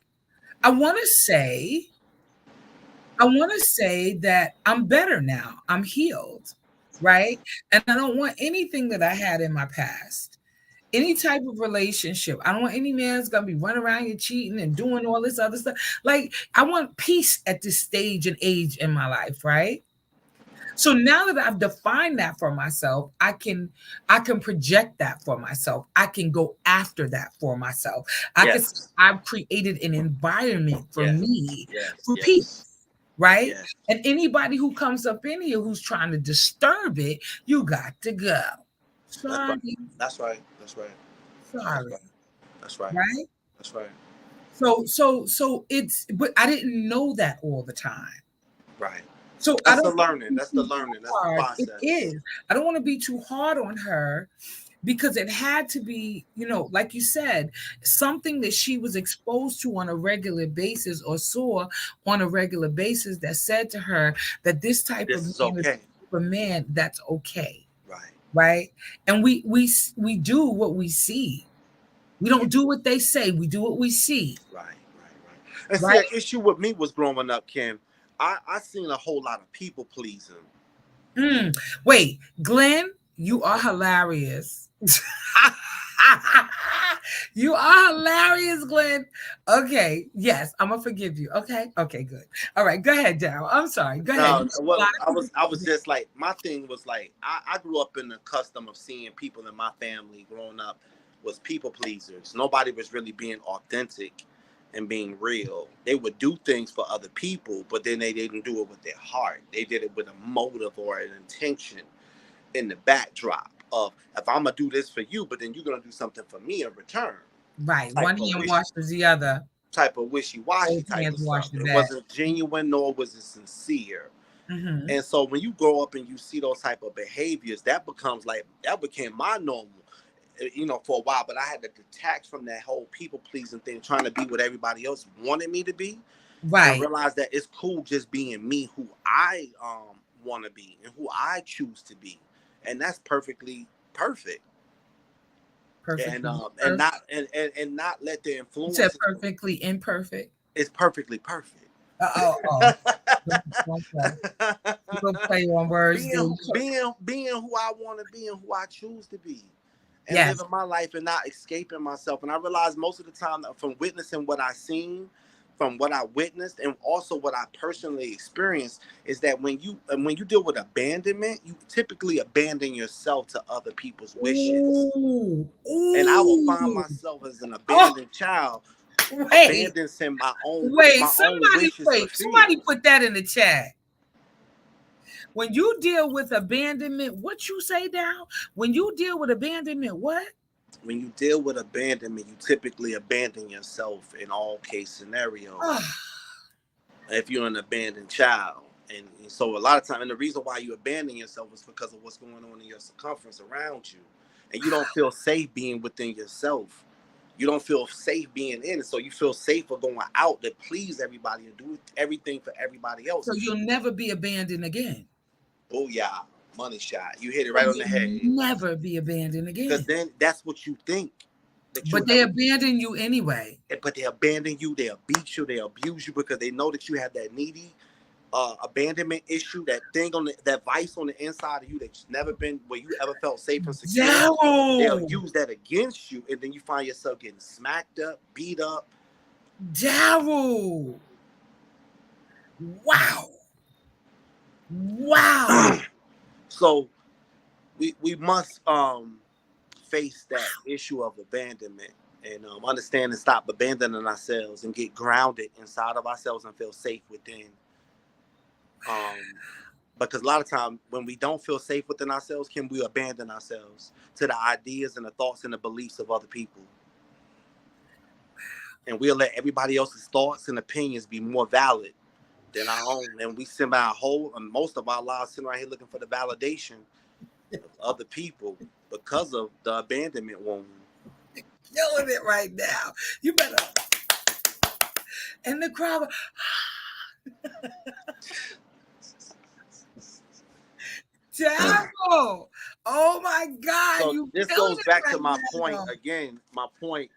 I want to say, I want to say that I'm better now. I'm healed, right? And I don't want anything that I had in my past. Any type of relationship. I don't want any man that's gonna be running around here cheating and doing all this other stuff. Like I want peace at this stage and age in my life, right? So now that I've defined that for myself, I can project that for myself. I can go after that for myself.
Yes,
I've created an environment for
yes,
me
yes,
for
yes,
peace, right?
yes.
And anybody who comes up in here who's trying to disturb it, you got to go.
That's right.
Sorry,
That's right. That's right. That's
sorry,
right. That's right.
right?
That's right.
So it's, but I didn't know that all the time.
Right.
So I
That's the
don't want to
learning.
be
That's the
too
learning. That's the
hard. It
process.
is. I don't want to be too hard on her because it had to be, like you said, something that she was exposed to on a regular basis or saw on a regular basis that said to her that this type of
This is
man is
okay.
a man that's okay,
Right.
right? And we do what we see. We
Yeah.
don't do what they say. We do what we see,
Right. Right. Right. And see,
right?
an issue with me was growing up, Kim. I seen a whole lot of people pleasing.
Mm. Wait, Glenn, you are hilarious. You are hilarious, Glenn. Okay, yes, I'm gonna forgive you. Okay, good. All right, go ahead, Daryl. I'm sorry. Go ahead.
No, well, I was just like, my thing was like, I grew up in the custom of seeing people in my family growing up was people pleasers. Nobody was really being authentic and being real. They would do things for other people, but then they didn't do it with their heart. They did it with a motive or an intention in the backdrop of, if I'm gonna do this for you, but then you're gonna do something for me in return.
Right,
Type
one
of
hand
wish,
washes the other.
type of wishy-washy
Both
type
hands
of
wash
stuff.
the
It
back.
wasn't genuine nor was it sincere.
Mm-hmm.
And so when you grow up and you see those type of behaviors, that became my normal, for a while. But I had to detach from that whole people pleasing thing, trying to be what everybody else wanted me to be, and
Right,
realize that it's cool just being me, who I want to be and who I choose to be, and that's perfectly perfect. And
perfectly
and
perfect.
not and not let the
You said
influences.
perfectly imperfect.
It's perfectly perfect.
Oh. Don't play. Don't play on words, dude.
being who I want to be and who I choose to be, and
Yes.
living my life and not escaping myself. And I realized most of the time that from witnessing what I seen, from what I witnessed, and also what I personally experienced, is that when you deal with abandonment, you typically abandon yourself to other people's wishes.
Ooh.
And I will find
Ooh.
myself as an
Oh,
abandoned child,
wait.
abandoning
Wait.
my own wishes for
Somebody
fear.
put that in the chat. When you deal with abandonment, what you say now? When you deal with abandonment, what?
When you deal with abandonment, you typically abandon yourself in all case scenarios.
Oh,
If you're an abandoned child. And so a lot of times, and the reason why you abandon yourself is because of what's going on in your circumference around you. And you don't feel safe being within yourself. You don't feel safe being in it. So you feel safer going out to please everybody and do everything for everybody else.
so you'll never be abandoned again.
Oh yeah, money shot. You hit it right on the head.
Never be abandoned again.
Because then that's what you think.
But they abandon you anyway.
But they abandon you, they'll beat you, they'll abuse you because they know that you have that needy abandonment issue, that thing that vice on the inside of you that's never been where you ever felt safe and secure. They'll use that against you, and then you find yourself getting smacked up, beat up.
Daryl. Wow.
So we must face that issue of abandonment and understand and stop abandoning ourselves and get grounded inside of ourselves and feel safe within. Because a lot of times when we don't feel safe within ourselves, can we abandon ourselves to the ideas and the thoughts and the beliefs of other people? And we'll let everybody else's thoughts and opinions be more valid than our own. And we spend our most of our lives sitting right here looking for the validation of other people because of the abandonment wound.
Killing it right now. You better. And the crowd. Daryl. Oh my God.
So
you
this goes back
right
to my
now.
point again. My point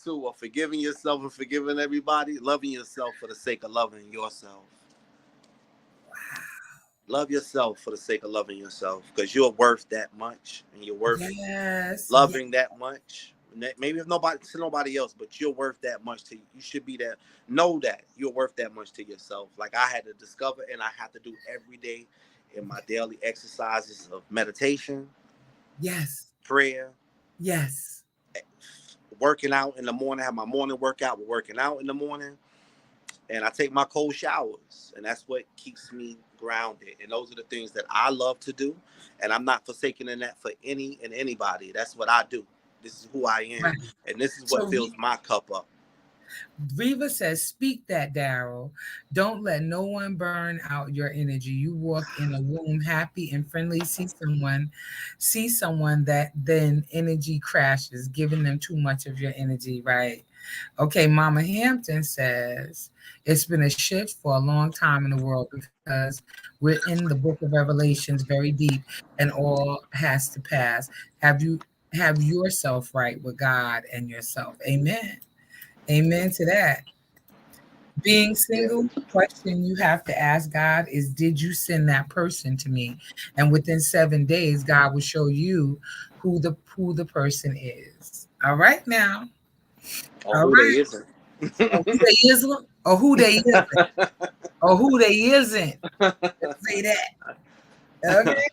2 of forgiving yourself and forgiving everybody, loving yourself for the sake of loving yourself. Wow. Love yourself for the sake of loving yourself, because you're worth that much, and you're worth loving that much. Maybe if nobody else, but you're worth that much to you. You should be that. Know that you're worth that much to yourself. Like I had to discover, and I have to do every day in my daily exercises of meditation.
Yes.
Prayer.
Yes.
Working out in the morning. Have my morning workout. We're working out in the morning. And I take my cold showers. And that's what keeps me grounded. And those are the things that I love to do. And I'm not forsaking that for any and anybody. That's what I do. This is who I am. Right. And this is what fills my cup up.
Riva says, speak that, Daryl. Don't let no one burn out your energy. You walk in a room happy and friendly, see someone that then energy crashes, giving them too much of your energy, right? Okay, Mama Hampton says, it's been a shift for a long time in the world because we're in the book of Revelations very deep and all has to pass. Have yourself right with God and yourself. Amen. Amen to that. Being single, question you have to ask God is, did you send that person to me? And within 7 days, God will show you who the person is. All right now.
Or who they isn't.
Or who they isn't. Or who they isn't. Or who they isn't. Let's say that. Okay.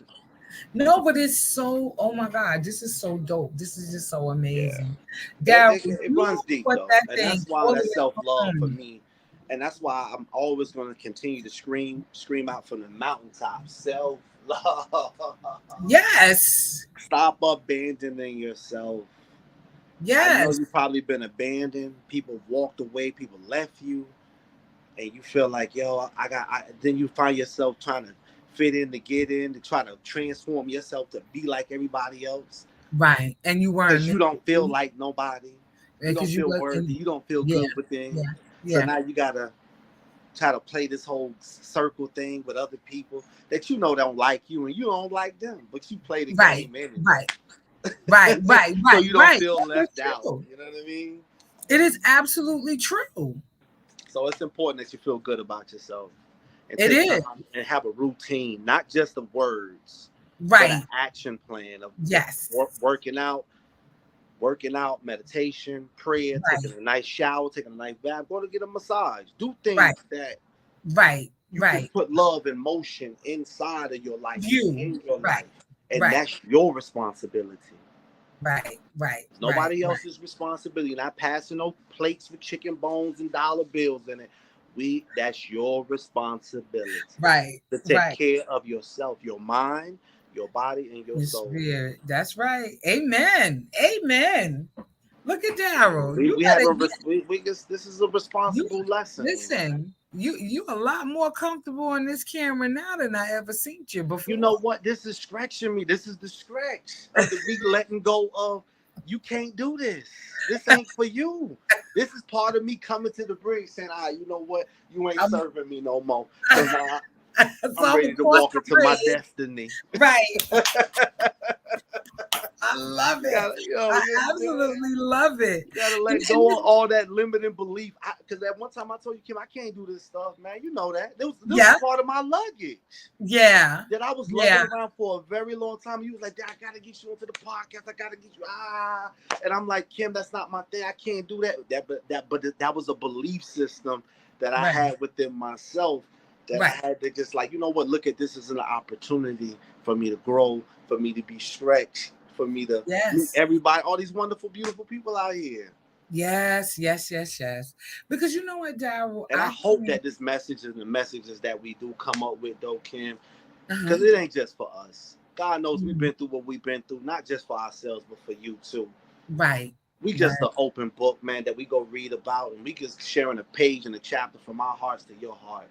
No, but it's so, oh my God, this is so dope. This is just so amazing.
Yeah. It runs deep, though. And that's why that self-love for me. And that's why I'm always going to continue to scream out from the mountaintops. Self-love.
Yes.
Stop abandoning yourself.
Yes.
I know you've probably been abandoned. People walked away. People left you. And you feel like, yo, then you find yourself trying to fit in, to get in, to try to transform yourself to be like everybody else.
Right. And you weren't.
Because you don't feel like nobody. You don't feel worthy. You don't feel good within. Yeah. So now you got to try to play this whole circle thing with other people that you know don't like you and you don't like them. But you play the game anyway.
Right.
So you don't feel left out. You know what I mean?
It is absolutely true.
So it's important that you feel good about yourself and
It
take
is.
time and have a routine, not just of words, but an
Right.
action plan of
Yes.
working out, meditation, prayer, taking
Right.
a nice shower, taking a nice bath, going to get a massage. Do
Right.
things that
Right.
you can
Right.
put love and motion inside of your life,
You.
in your
Right.
life. And
Right.
that's your responsibility.
Right. Right. Right.
Nobody
Right.
else's responsibility. You're not passing no plates with chicken bones and dollar bills in it. That's your responsibility
Right.
to take
Right.
care of yourself, your mind, your body, and your
Your
soul.
spirit. That's right. Amen. Amen. Look at Daryl.
We
You
we have
better
a
get
we just this is a
you
responsible lesson.
listen. You a lot more comfortable on this camera now than I ever seen you
You
before.
know what? This is stretching me. This is the stretch of the me letting go of. You can't do this. This ain't for you. This is part of me coming to the brink, saying, you know what? You ain't
I'm,
serving me no more. Because
so
I'm ready to
across
walk
the
into my
bridge.
destiny.
Right. I love
You
it.
gotta,
I
man,
absolutely love it.
you gotta let go of all that limiting belief. Because at one time I told you, Kim, I can't do this stuff, man. You know that. This
Yeah.
was part of my luggage
Yeah.
that I was
Yeah.
lugging around for a very long time. You was like, I gotta get you into the podcast. I gotta get you. And I'm like, Kim, that's not my thing. I can't do that. But that was a belief system that I
Right.
had within myself that
Right.
I had to just like, you know what? Look at this as an opportunity for me to grow, for me to be stretched, for me to meet
Yes.
everybody, all these wonderful, beautiful people out here.
Yes. Yes. Yes. Yes. Because you know what, Daryl?
And I hope
think,
that this message and the messages that we do come up with, though, Kim, because
uh-huh.
it ain't just for us. God knows we've
Mm.
been through what we've been through, not just for ourselves, but for you too.
Right.
We just an open book, man, that we go read about, and we just sharing a page and a chapter from our hearts to your heart.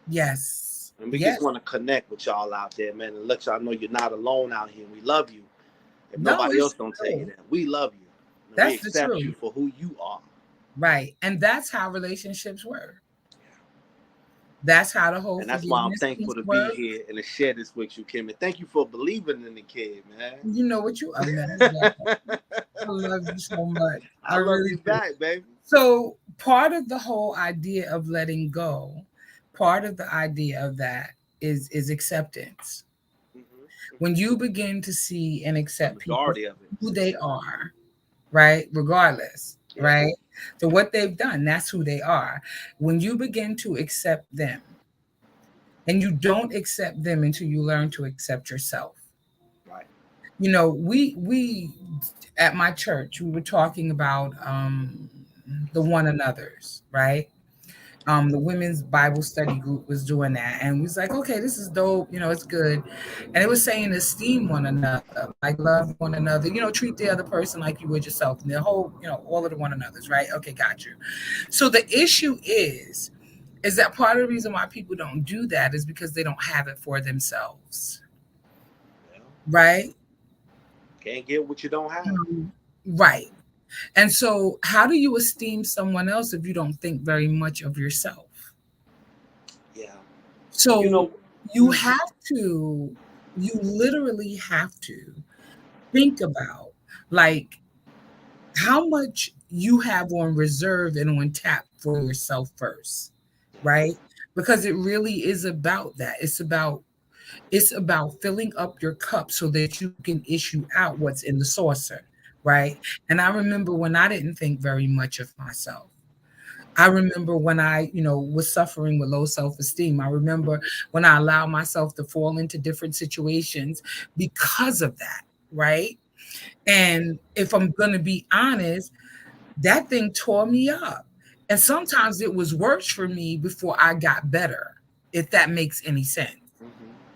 Yes.
And we
Yes.
just want to connect with y'all out there, man, and let y'all know you're not alone out here. We love you. If
No,
nobody
it's
else don't tell you
true.
that, we love you. And we
That's the
accept you
truth.
for who you are.
Right. And that's how relationships work. That's how the whole
And that's why I'm
forgiveness
thankful
piece
to be
works.
here and to share this with you, Kim. And thank you for believing in the kid, man.
You know what you are, man. I love you so much. I
love
really
you
do.
back, baby.
So part of the whole idea of letting go, part of the idea of that is acceptance.
Mm-hmm.
When you begin to see and accept people
Majority of it.
who they are, right? Regardless,
Yeah.
right? So what they've done, that's who they are. When you begin to accept them, and you don't accept them until you learn to accept yourself.
Right.
You know, we at my church, we were talking about the one another's, right? The women's Bible study group was doing that, and we was like, okay, this is dope, you know, it's good. And it was saying esteem one another, like love one another, you know, treat the other person like you would yourself, and the whole, you know, all of the one another's, right? Okay, got you. So the issue is that part of the reason why people don't do that is because they don't have it for themselves,
Yeah.
right?
Can't get what you don't have.
Right. And so, how do you esteem someone else if you don't think very much of yourself?
Yeah.
So, you literally have to think about like how much you have on reserve and on tap for yourself first, right? Because it really is about that. It's about filling up your cup so that you can issue out what's in the saucer, right? And I remember when I didn't think very much of myself. I remember when I, was suffering with low self-esteem. I remember when I allowed myself to fall into different situations because of that, right? And if I'm going to be honest, that thing tore me up. And sometimes it was worse for me before I got better, if that makes any sense.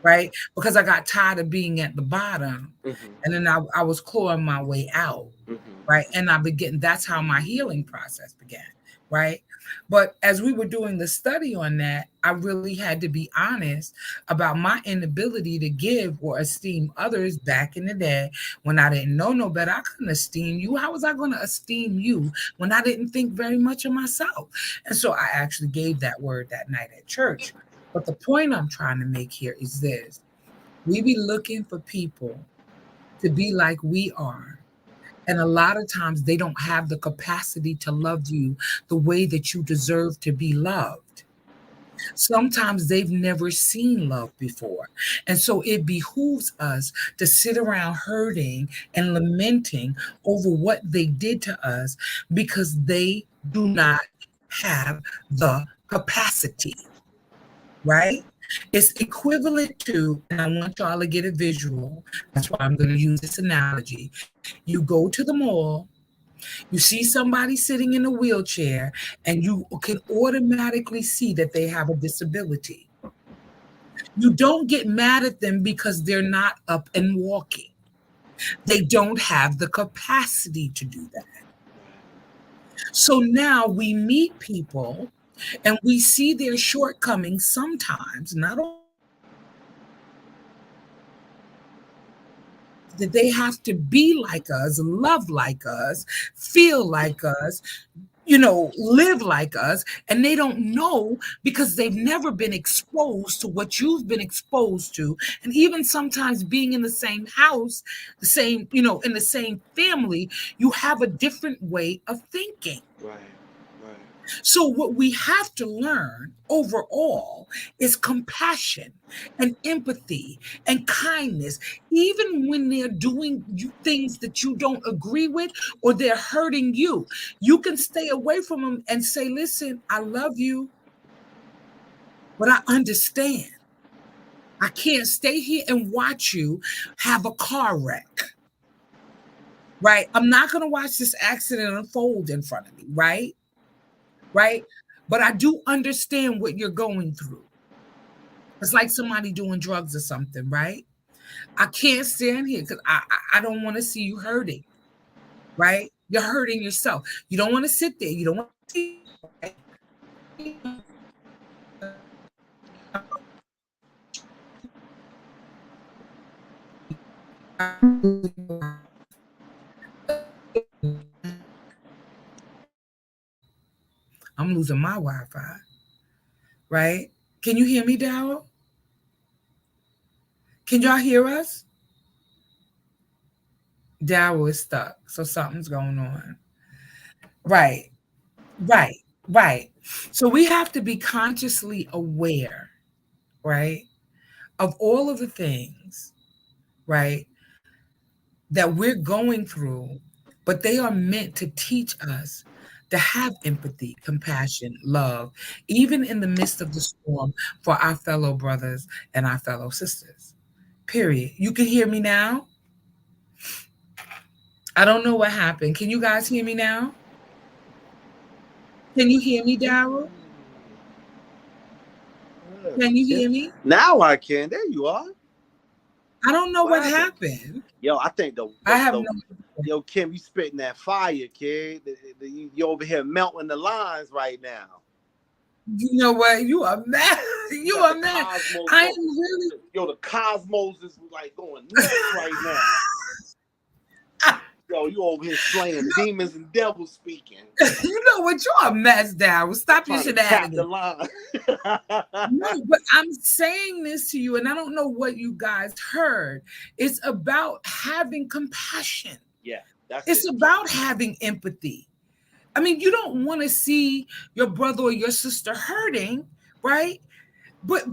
Right? Because I got tired of being at the bottom, and then I was clawing my way out, right? And that's how my healing process began, right? But as we were doing the study on that, I really had to be honest about my inability to give or esteem others back in the day when I didn't know no better. I couldn't esteem you. How was I going to esteem you when I didn't think very much of myself? And so I actually gave that word that night at church. But the point I'm trying to make here is this. We be looking for people to be like we are. And a lot of times they don't have the capacity to love you the way that you deserve to be loved. Sometimes they've never seen love before. And so it behooves us to sit around hurting and lamenting over what they did to us because they do not have the capacity, right? It's equivalent to, and I want y'all to get a visual. That's why I'm going to use this analogy. You go to the mall, you see somebody sitting in a wheelchair, and you can automatically see that they have a disability. You don't get mad at them because they're not up and walking. They don't have the capacity to do that. So now we meet people and we see their shortcomings sometimes, not all that they have to be like us, love like us, feel like us, live like us, and they don't know because they've never been exposed to what you've been exposed to. And even sometimes being in the same house, in the same family, you have a different way of thinking.
Right.
So what we have to learn overall is compassion and empathy and kindness, even when they're doing things that you don't agree with or they're hurting you. You can stay away from them and say, listen, I love you, but I understand. I can't stay here and watch you have a car wreck. Right? I'm not going to watch this accident unfold in front of me, right? Right? But I do understand what you're going through. It's like somebody doing drugs or something, right? I can't stand here because I don't want to see you hurting, right? You're hurting yourself. You don't want to sit there. You don't want to see. I'm losing my Wi-Fi, right? Can you hear me, Daryl? Can y'all hear us? Daryl is stuck, so something's going on. Right. So we have to be consciously aware, right, of all of the things, right, that we're going through, but they are meant to teach us to have empathy, compassion, love, even in the midst of the storm for our fellow brothers and our fellow sisters. Period. You can hear me now? I don't know what happened. Can you guys hear me now? Can you hear me, Daryl? Can you hear me?
Now I can. There you are.
I don't know what happened.
Yo, I think
I have no.
Yo, Kim, you spitting that fire, kid. You over here melting the lines right now.
You know what? You are mad. You are mad. I am really.
Yo, the cosmos is like going nuts right now. Yo, you over here slaying demons and devils speaking.
You know what? You're a mess, Daryl. Stop your shenanigans. No, but I'm saying this to you, and I don't know what you guys heard. It's about having compassion.
Yeah,
it's about having empathy. I mean, you don't want to see your brother or your sister hurting, right? But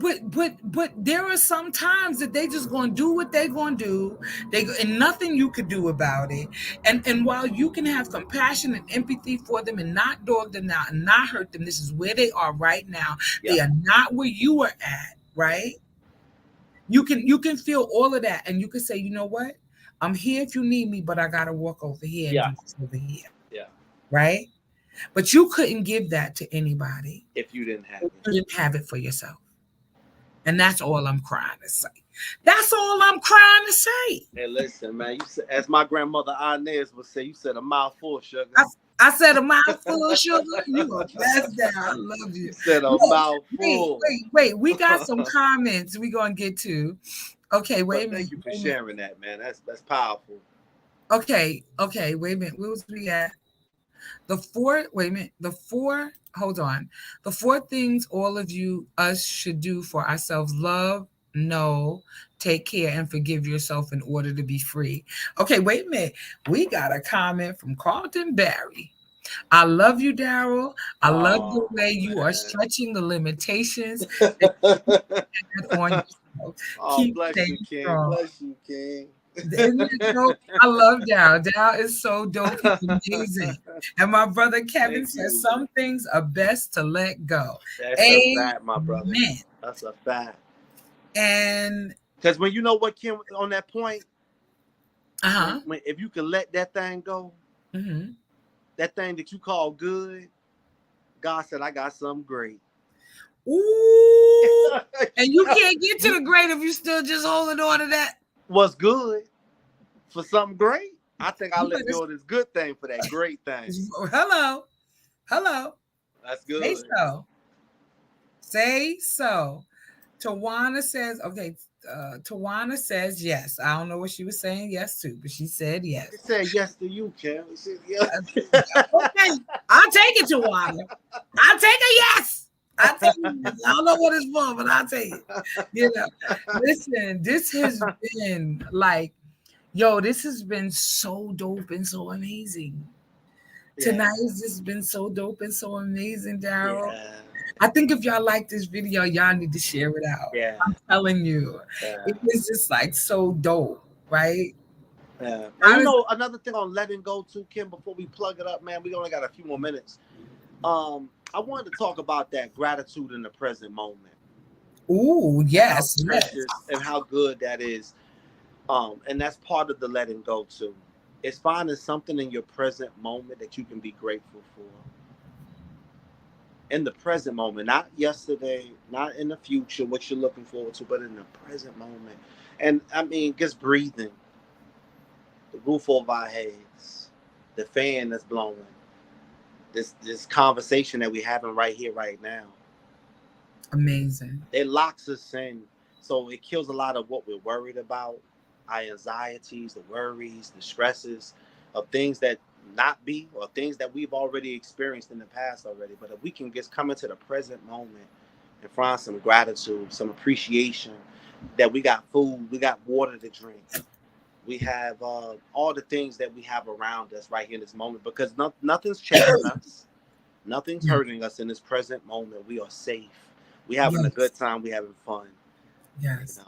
there are some times that they just gonna do what they gonna do. And nothing you could do about it. And while you can have compassion and empathy for them and not dog them out and not hurt them, this is where they are right now. Yeah. They are not where you are at, right? You can feel all of that, and you can say, you know what? I'm here if you need me, but I gotta walk over here and do this over here.
Yeah.
Right? But you couldn't give that to anybody
if you didn't have it.
You didn't have it for yourself. And that's all I'm trying to say. That's all I'm trying to say.
Hey, listen, man. You said, as my grandmother Inez would say, you said a mouthful of sugar.
I said a mouthful of sugar. You are best down. I love you.
You said a mouthful.
Wait. We got some comments we're gonna get to. Okay, wait a minute.
Thank you for sharing that, man. That's powerful.
Okay, wait a minute. Where was we at? Hold on. The 4 things all of us should do for ourselves: love, No, take care and forgive yourself in order to be free. Okay, wait a minute. We got a comment from Carlton Barry. I love you, Daryl. I love the
Oh
way you are
man.
stretching the limitations that you had on yourself.
Oh,
Keep
bless you,
staying
King.
strong.
Bless you, King.
Isn't it dope? I love Daryl. Daryl is so dope. He's amazing. And my brother Kevin
Thank
says
you.
some things are best to let go.
That's a fact, my brother.
Amen.
That's a fact.
And
Because when you know what, Kim, on that point,
uh-huh.
when if you can let that thing go,
Mm-hmm.
that thing that you call good, God said, I got something great.
Ooh. And you can't get to the great if you still just holding on to that.
What's good for something great? I think I
You
let
better
go of this good thing for that great thing.
hello. Hello.
That's
Say
good.
so. Say so. Tawana says, okay, Tawana says yes. I don't know what she was saying yes to, but she said yes.
She said yes to you, Kim. She said yes.
Okay, I'll take it, Tawana. I'll take a yes. I'll take it. I don't know what it's for, but I'll take it. You know, listen, this has been like, yo, this has been so dope and so amazing.
Yeah.
Tonight has just been so dope and so amazing, Daryl.
Yeah.
I think if y'all like this video, y'all need to share it out.
Yeah.
I'm telling you,
Yeah.
it was just like so dope, right?
Yeah.
How
And you
does-
know, another thing on letting go too, Kim, before we plug it up, man, we only got a few more minutes. I wanted to talk about that gratitude in the present moment.
Ooh, yes,
How
yes.
precious and how good that is. And that's part of the letting go too. It's finding something in your present moment that you can be grateful for. In the present moment, not yesterday, not in the future, what you're looking forward to, but in the present moment. And I mean, just breathing, the roof over our heads, the fan that's blowing, this conversation that we're having right here, right now.
Amazing.
It locks us in. So it kills a lot of what we're worried about, our anxieties, the worries, the stresses of things that not be, or things that we've already experienced in the past already. But if we can just come into the present moment and find some gratitude, some appreciation that we got food, we got water to drink, we have all the things that we have around us right here in this moment, because nothing's chasing us, nothing's hurting us in this present moment. We are safe. We having a good time. We having fun.
Yes.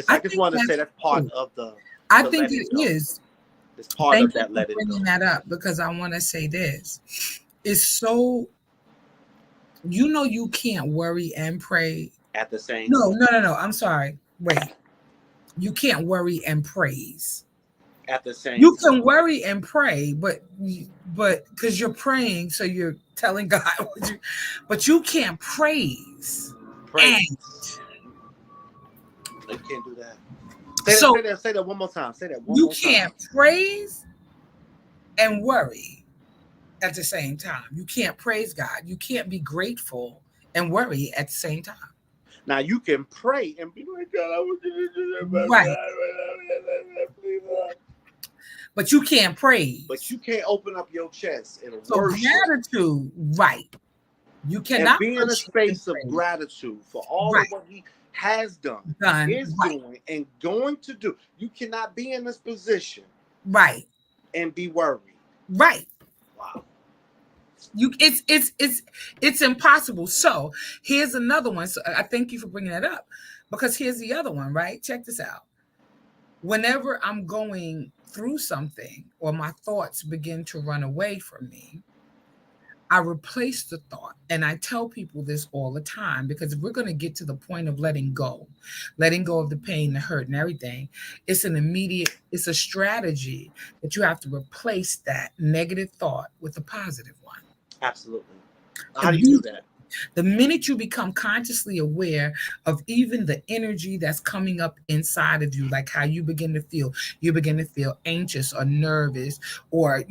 I just want to say that's part of the.
I think it is.
It's part
Thank
of that
you for
letting
bringing
go.
that up, because I want to say this. It's so, you know, you can't worry and pray
At the same
No,
time.
no. I'm sorry. Wait. You can't worry and praise.
At the same
You
time.
can worry and pray, but because you're praying, so you're telling God what you, but you can't praise.
Praise. You can't do that. Say that one more time. Say that one more time.
You can't praise and worry at the same time. You can't praise God. You can't be grateful and worry at the same time.
Now you can pray and be like, God, I want you to do that.
Right. But you can't praise.
But you can't open up your chest and
so
worship.
Gratitude, right. You cannot
and be in a space of gratitude for all of what he has done, is doing, and going to do. You cannot be in this position.
Right.
And be worried.
Right.
Wow.
It's impossible. So here's another one. So I thank you for bringing that up, because here's the other one, right? Check this out. Whenever I'm going through something or my thoughts begin to run away from me, I replace the thought. And I tell people this all the time, because if we're going to get to the point of letting go of the pain, the hurt, and everything, it's a strategy that you have to replace that negative thought with a positive one.
Absolutely. How do you do that?
The minute you become consciously aware of even the energy that's coming up inside of you, like how you begin to feel anxious or nervous or,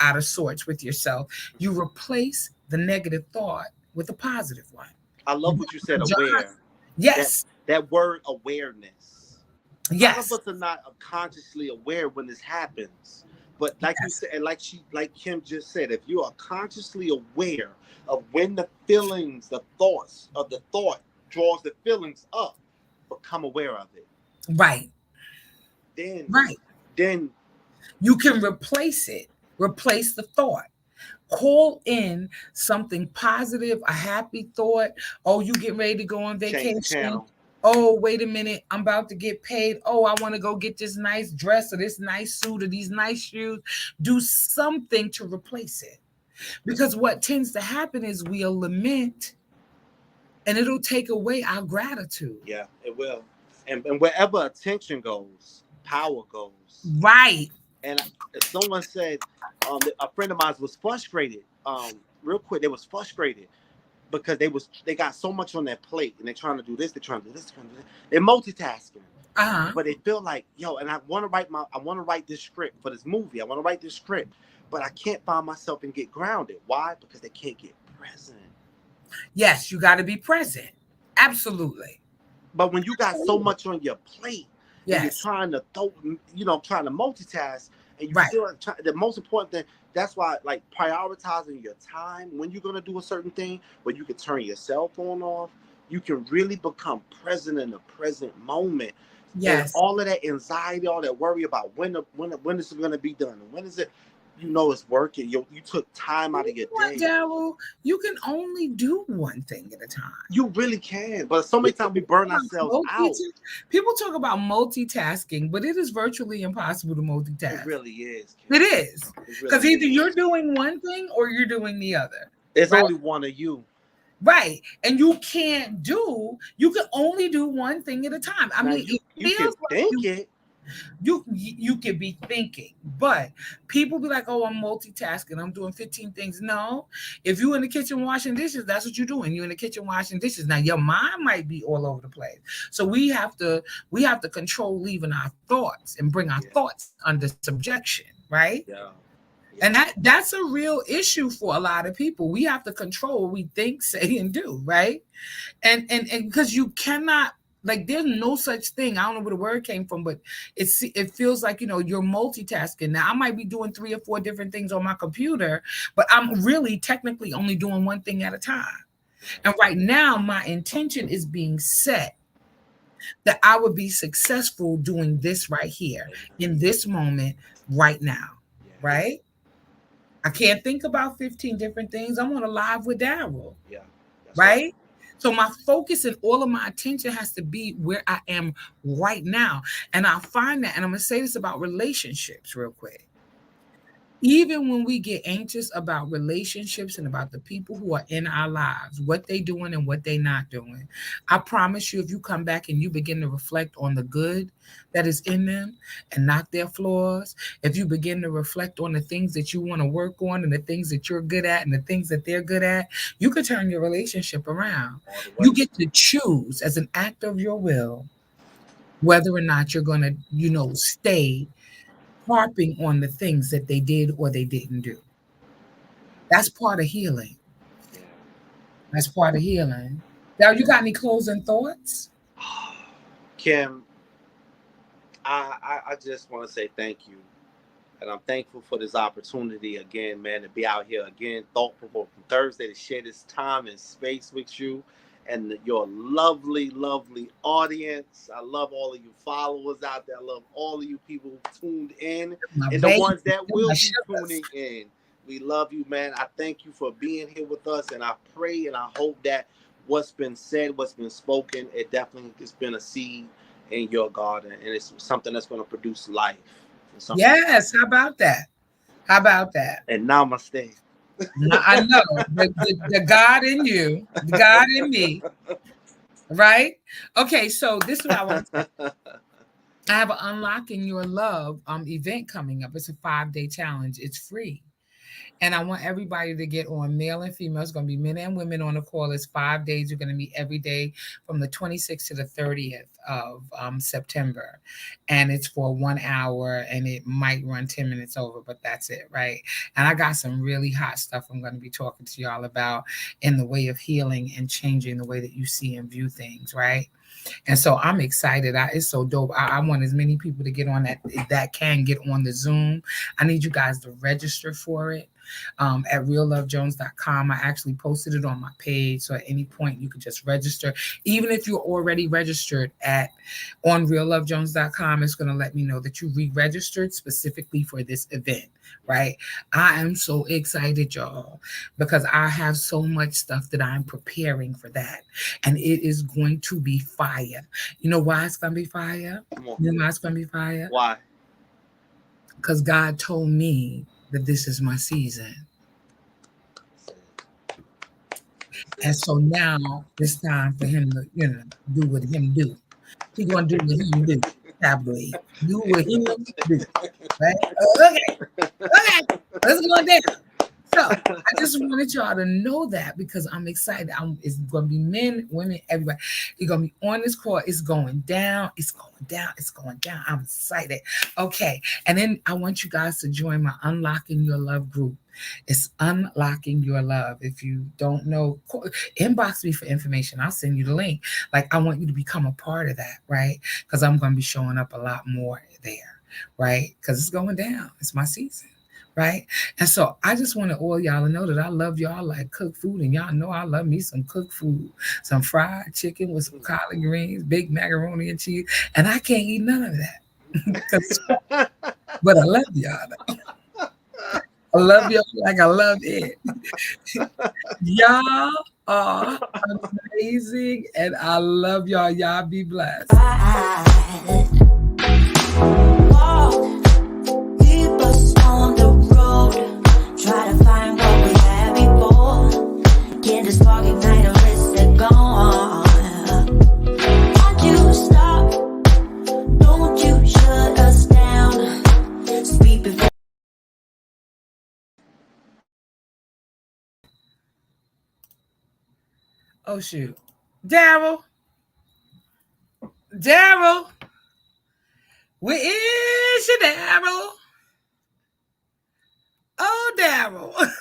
out of sorts with yourself, you replace the negative thought with a positive one.
I love what you said, aware.
Yes.
That word awareness.
Yes.
A lot of us are not consciously aware when this happens. But like you said, and like Kim just said, if you are consciously aware of when the feelings, the thoughts of the thought draws the feelings up, become aware of it.
Right.
Then,
Right.
then
You can replace it. Replace the thought. Call in something positive, a happy thought. Oh, you get ready to go on
change the
vacation.
channel.
Oh, wait a minute. I'm about to get paid. Oh, I want to go get this nice dress or this nice suit or these nice shoes. Do something to replace it. Because what tends to happen is we'll lament and it'll take away our gratitude.
Yeah, it will. And wherever attention goes, power goes.
Right.
And someone said, a friend of mine was frustrated. Real quick, they was frustrated because they got so much on their plate and they're trying to do this, they're trying to do this, they're trying to do this. They're multitasking.
Uh-huh.
But they feel like, yo, and I want to write this script for this movie. I want to write this script, but I can't find myself and get grounded. Why? Because they can't get present.
Yes, you got to be present. Absolutely.
But when you got so much on your plate,
yes,
and you're trying to multitask, and you
right.
still the most important thing. That's why, like, prioritizing your time when you're gonna do a certain thing, where you can turn your cell phone off, you can really become present in the present moment.
Yes.
And all of that anxiety, all that worry about when is it gonna be done, and when is it, it's working. You took time out of your day.
Daryl, you can only do one thing at a time.
You really can, but so many times we burn ourselves out.
People talk about multitasking, but it is virtually impossible to multitask.
It really is.
It is. Because either you're doing one thing or you're doing the other.
It's only one of you.
Right. And you can only do one thing at a time. I mean,
you can think it.
You could be thinking, but people be like, oh, I'm multitasking, I'm doing 15 things. No, if you're in the kitchen washing dishes, that's what you're doing. You're in the kitchen washing dishes. Now your mind might be all over the place. So we have to control leaving our thoughts and bring our thoughts under subjection, right?
Yeah.
And that's a real issue for a lot of people. We have to control what we think, say, and do, right? And because you cannot, like, there's no such thing. I don't know where the word came from, but it feels like, you're multitasking. Now, I might be doing 3 or 4 different things on my computer, but I'm really technically only doing one thing at a time. And right now, my intention is being set that I would be successful doing this right here, in this moment, right now, right? I can't think about 15 different things. I'm on a live with Daryl, right? So my focus and all of my attention has to be where I am right now. And I find that, and I'm going to say this about relationships real quick. Even when we get anxious about relationships and about the people who are in our lives, what they doing and what they not doing, I promise you, if you come back and you begin to reflect on the good that is in them and not their flaws, if you begin to reflect on the things that you want to work on and the things that you're good at and the things that they're good at, you could turn your relationship around. You get to choose as an act of your will whether or not you're going to, stay harping on the things that they did or they didn't do. That's part of healing. That's part of healing. Now, you got any closing thoughts?
Kim, I just want to say thank you. And I'm thankful for this opportunity again, man, to be out here again, Thought-provoking Thursday, to share this time and space with you and your lovely, lovely audience. I love all of you followers out there. I love all of you people who tuned in and the ones that will be tuning in. We love you, man. I thank you for being here with us, and I pray and I hope that what's been said, what's been spoken, it definitely has been a seed in your garden, and it's something that's going to produce life.
Yes, how about that? How about that?
And namaste.
I know the God in you, the God in me, right? Okay, so this is what I want to say. I have an Unlocking Your Love event coming up. It's a 5-day challenge. It's free. And I want everybody to get on, male and female. It's going to be men and women on the call. It's 5 days. You're going to meet every day from the 26th to the 30th of September. And it's for 1 hour, and it might run 10 minutes over, but that's it, right? And I got some really hot stuff I'm going to be talking to y'all about in the way of healing and changing the way that you see and view things, right? And so I'm excited. It's so dope. I want as many people to get on that can get on the Zoom. I need you guys to register for it. at reallovejones.com. I actually posted it on my page, so at any point you could just register. Even if you're already registered on reallovejones.com, it's going to let me know that you re-registered specifically for this event, right? I am so excited, y'all, because I have so much stuff that I'm preparing for that, and it is going to be fire. You know why it's going to be fire? You know why it's going to be fire?
Why?
Because God told me that this is my season. And so now it's time for him to, do what him do. He's going to do what him do. Tabloid. Do what him do. Right? Okay. Let's go down. So I just wanted y'all to know that because I'm excited. It's going to be men, women, everybody. You're going to be on this call. It's going down. It's going down. It's going down. I'm excited. Okay. And then I want you guys to join my Unlocking Your Love group. It's Unlocking Your Love. If you don't know, inbox me for information. I'll send you the link. Like, I want you to become a part of that, right? Because I'm going to be showing up a lot more there, right? Because it's going down. It's my season. Right. And so I just want all y'all to know that I love y'all like cooked food. And y'all know I love me some cooked food, some fried chicken with some collard greens, big macaroni and cheese. And I can't eat none of that. But I love y'all. I love y'all like I love it. Y'all are amazing. And I love y'all. Y'all be blessed.
Try to find what we had before. Get the spark, ignite, and risk it gone. Won't you stop? Don't you shut us down. Speak before.
Oh, shoot. Daryl. Where is your Daryl? Oh, Daryl.